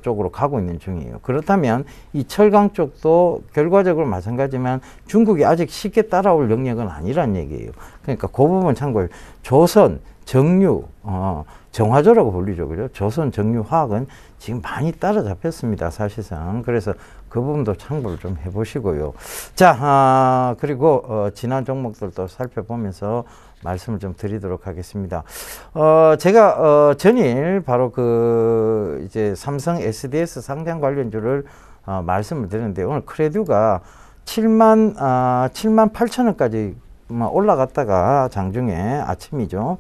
쪽으로 가고 있는 중이에요. 그렇다면 이 철강 쪽도 결과적으로 마찬가지지만 중국이 아직 쉽게 따라올 영역은 아니란 얘기예요. 그러니까 그 부분 참고해요. 조선, 정유, 정화조라고 불리죠, 그죠? 조선, 정유, 화학은 지금 많이 따라잡혔습니다, 사실상. 그래서 그 부분도 참고를 좀 해보시고요. 자, 그리고 지난 종목들도 살펴보면서 말씀을 좀 드리도록 하겠습니다. 제가 전일 바로 이제 삼성 SDS 상장 관련주를 말씀을 드렸는데, 오늘 크레듀가 7만 8천 원까지 올라갔다가 장중에 아침이죠.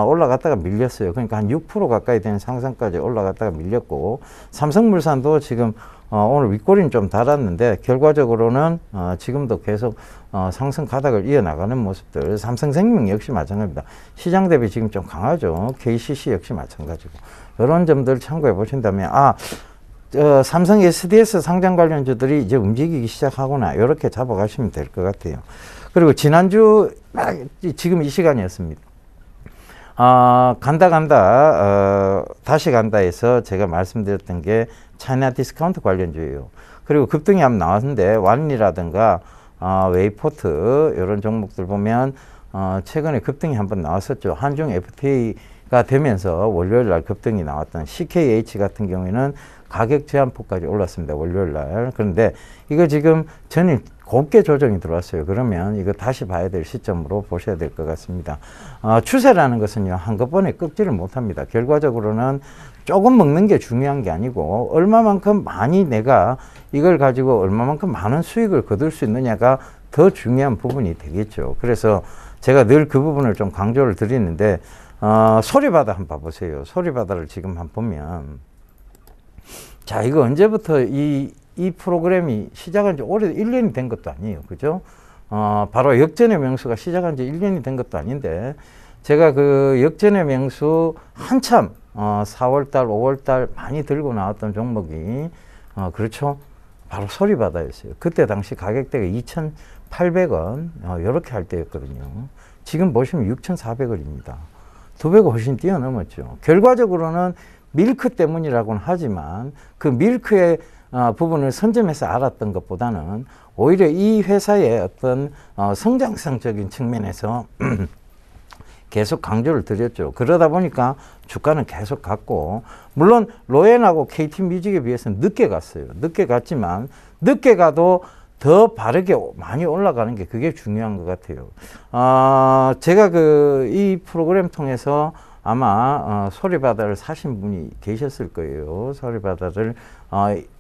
올라갔다가 밀렸어요. 그러니까 한 6% 가까이 되는 상승까지 올라갔다가 밀렸고, 삼성물산도 지금 오늘 윗꼬리는 좀 달았는데 결과적으로는 지금도 계속 상승 가닥을 이어나가는 모습들. 삼성생명 역시 마찬가지입니다. 시장 대비 지금 좀 강하죠. KCC 역시 마찬가지고. 이런 점들 참고해 보신다면 삼성 SDS 상장 관련주들이 이제 움직이기 시작하구나, 이렇게 잡아가시면 될 것 같아요. 그리고 지난주 지금 이 시간이었습니다. 다시 간다에서 제가 말씀드렸던 게 차이나 디스카운트 관련주예요. 그리고 급등이 한번 나왔는데 완리라든가 웨이포트 이런 종목들 보면 최근에 급등이 한번 나왔었죠. 한중 FTA가 되면서 월요일 날 급등이 나왔던 CKH 같은 경우에는 가격 제한폭까지 올랐습니다, 월요일 날. 그런데 이거 지금 전일 곱게 조정이 들어왔어요. 그러면 이거 다시 봐야 될 시점으로 보셔야 될 것 같습니다. 추세라는 것은요, 한꺼번에 꺾지를 못합니다. 결과적으로는 조금 먹는 게 중요한 게 아니고, 얼마만큼 많이 내가 이걸 가지고 얼마만큼 많은 수익을 거둘 수 있느냐가 더 중요한 부분이 되겠죠. 그래서 제가 늘 그 부분을 좀 강조를 드리는데, 소리바다 한번 봐보세요. 소리바다를 지금 한번 보면, 자, 이거 언제부터 이 프로그램이 시작한 지 오래 1년이 된 것도 아니에요. 그죠? 바로 역전의 명수가 시작한 지 1년이 된 것도 아닌데, 제가 그 역전의 명수 한참 4월달, 5월달 많이 들고 나왔던 종목이 그렇죠? 바로 소리바다였어요. 그때 당시 가격대가 2,800원 이렇게 할 때였거든요. 지금 보시면 6,400원입니다. 2배가 훨씬 뛰어넘었죠. 결과적으로는 밀크 때문이라고는 하지만 그 밀크의 부분을 선점해서 알았던 것보다는 오히려 이 회사의 어떤 성장성적인 측면에서 계속 강조를 드렸죠. 그러다 보니까 주가는 계속 갔고, 물론 로엔하고 KT뮤직에 비해서는 늦게 갔어요. 늦게 갔지만 늦게 가도 더 바르게 많이 올라가는 게 그게 중요한 것 같아요. 제가 이 프로그램 통해서 아마 소리바다를 사신 분이 계셨을 거예요. 소리바다를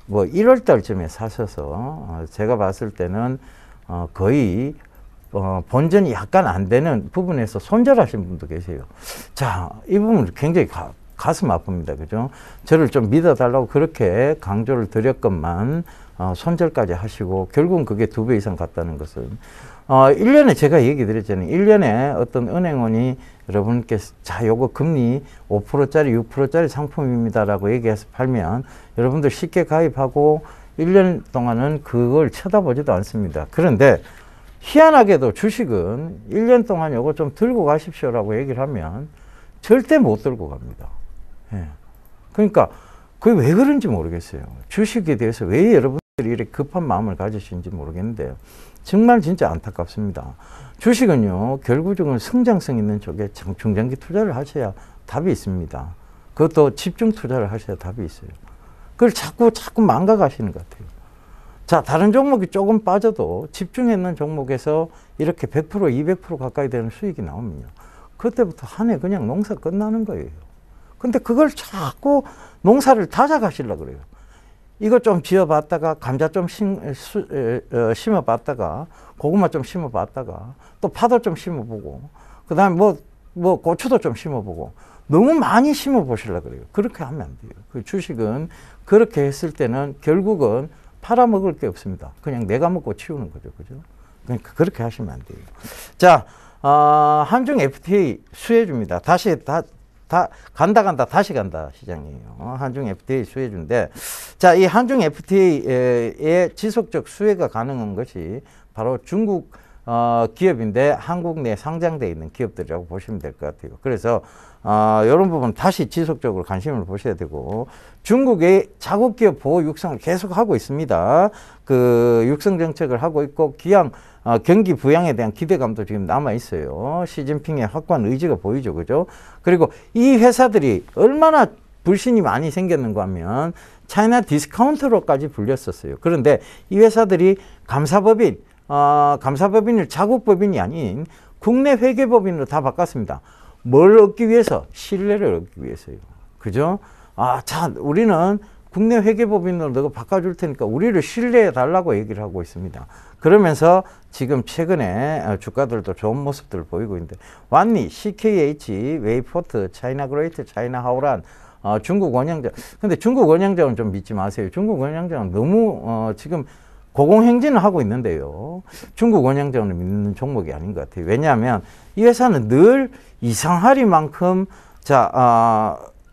뭐 1월 달쯤에 사셔서 제가 봤을 때는 거의 본전이 약간 안 되는 부분에서 손절하신 분도 계세요. 자, 이 부분 굉장히 가슴 아픕니다. 그죠? 저를 좀 믿어달라고 그렇게 강조를 드렸건만 손절까지 하시고 결국은 그게 2배 이상 갔다는 것은 1년에 제가 얘기 드렸잖아요. 1년에 어떤 은행원이 여러분께 자, 요거 금리 5%짜리 6%짜리 상품입니다라고 얘기해서 팔면 여러분들 쉽게 가입하고 1년 동안은 그걸 쳐다보지도 않습니다. 그런데 희한하게도 주식은 1년 동안 요거 좀 들고 가십시오라고 얘기를 하면 절대 못 들고 갑니다. 예. 그러니까 그게 왜 그런지 모르겠어요. 주식에 대해서 왜 여러분들이 이렇게 급한 마음을 가지시는지 모르겠는데요. 정말 진짜 안타깝습니다. 주식은요, 결국은 성장성 있는 쪽에 중장기 투자를 하셔야 답이 있습니다. 그것도 집중 투자를 하셔야 답이 있어요. 그걸 자꾸 망가가시는 것 같아요. 자, 다른 종목이 조금 빠져도 집중했는 종목에서 이렇게 100%, 200% 가까이 되는 수익이 나오면요. 그때부터 한 해 그냥 농사 끝나는 거예요. 근데 그걸 자꾸 농사를 다져가시려고 그래요. 이거 좀 지어봤다가 감자 좀 심어봤다가 고구마 좀 심어봤다가 또 파도 좀 심어보고 그 다음에 뭐 고추도 좀 심어보고 너무 많이 심어보시려고 그래요. 그렇게 하면 안 돼요. 그 주식은 그렇게 했을 때는 결국은 팔아먹을 게 없습니다. 그냥 내가 먹고 치우는 거죠. 그죠? 그러니까 그렇게 하시면 안 돼요. 자, 한중 FTA 수혜주입니다. 다시 간다 다시 간다 시장이에요. 한중 FTA 수혜주인데, 자, 이 한중 FTA의 지속적 수혜가 가능한 것이 바로 중국 기업인데 한국 내 상장되어 있는 기업들이라고 보시면 될 것 같아요. 그래서 이런 부분 다시 지속적으로 관심을 보셔야 되고, 중국의 자국 기업 보호 육성을 계속 하고 있습니다. 그 육성 정책을 하고 있고 경기 부양에 대한 기대감도 지금 남아 있어요. 시진핑의 확고한 의지가 보이죠, 그죠? 그리고 이 회사들이 얼마나 불신이 많이 생겼는가 하면 차이나 디스카운트로까지 불렸었어요. 그런데 이 회사들이 감사법인을 자국법인이 아닌 국내 회계법인으로 다 바꿨습니다. 뭘 얻기 위해서? 신뢰를 얻기 위해서요. 그죠? 자, 우리는 국내 회계법인으로 너가 바꿔줄 테니까 우리를 신뢰해 달라고 얘기를 하고 있습니다. 그러면서 지금 최근에 주가들도 좋은 모습들을 보이고 있는데, 완리, CKH, 웨이포트, 차이나그레이트, 차이나하오란, 중국 원양자. 근데 중국 원양자는 좀 믿지 마세요. 중국 원양자는 너무 지금 고공행진을 하고 있는데요. 중국 원양자원을 믿는 종목이 아닌 것 같아요. 왜냐하면 이 회사는 늘 이상하리만큼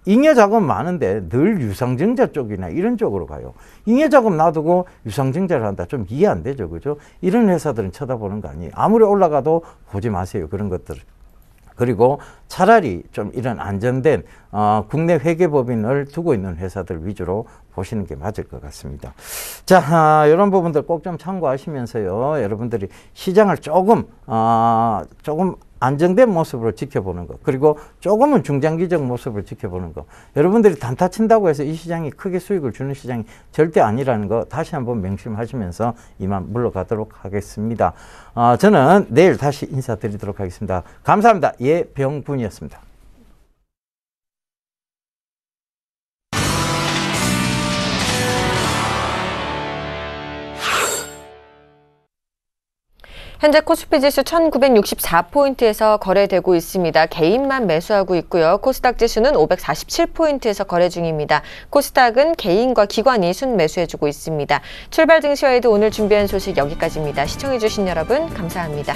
잉여 자금 많은데 늘 유상증자 쪽이나 이런 쪽으로 가요. 잉여 자금 놔두고 유상증자를 한다. 좀 이해 안 되죠. 그죠? 이런 회사들은 쳐다보는 거 아니에요. 아무리 올라가도 보지 마세요. 그런 것들을. 그리고 차라리 좀 이런 안전된 국내 회계법인을 두고 있는 회사들 위주로 보시는 게 맞을 것 같습니다. 자, 이런 부분들 꼭 좀 참고하시면서요. 여러분들이 시장을 조금 안정된 모습으로 지켜보는 것, 그리고 조금은 중장기적 모습을 지켜보는 것. 여러분들이 단타 친다고 해서 이 시장이 크게 수익을 주는 시장이 절대 아니라는 거 다시 한번 명심하시면서 이만 물러가도록 하겠습니다. 저는 내일 다시 인사드리도록 하겠습니다. 감사합니다. 예병군이었습니다. 현재 코스피 지수 1964포인트에서 거래되고 있습니다. 개인만 매수하고 있고요. 코스닥 지수는 547포인트에서 거래 중입니다. 코스닥은 개인과 기관이 순매수해주고 있습니다. 출발 증시와이드 오늘 준비한 소식 여기까지입니다. 시청해주신 여러분 감사합니다.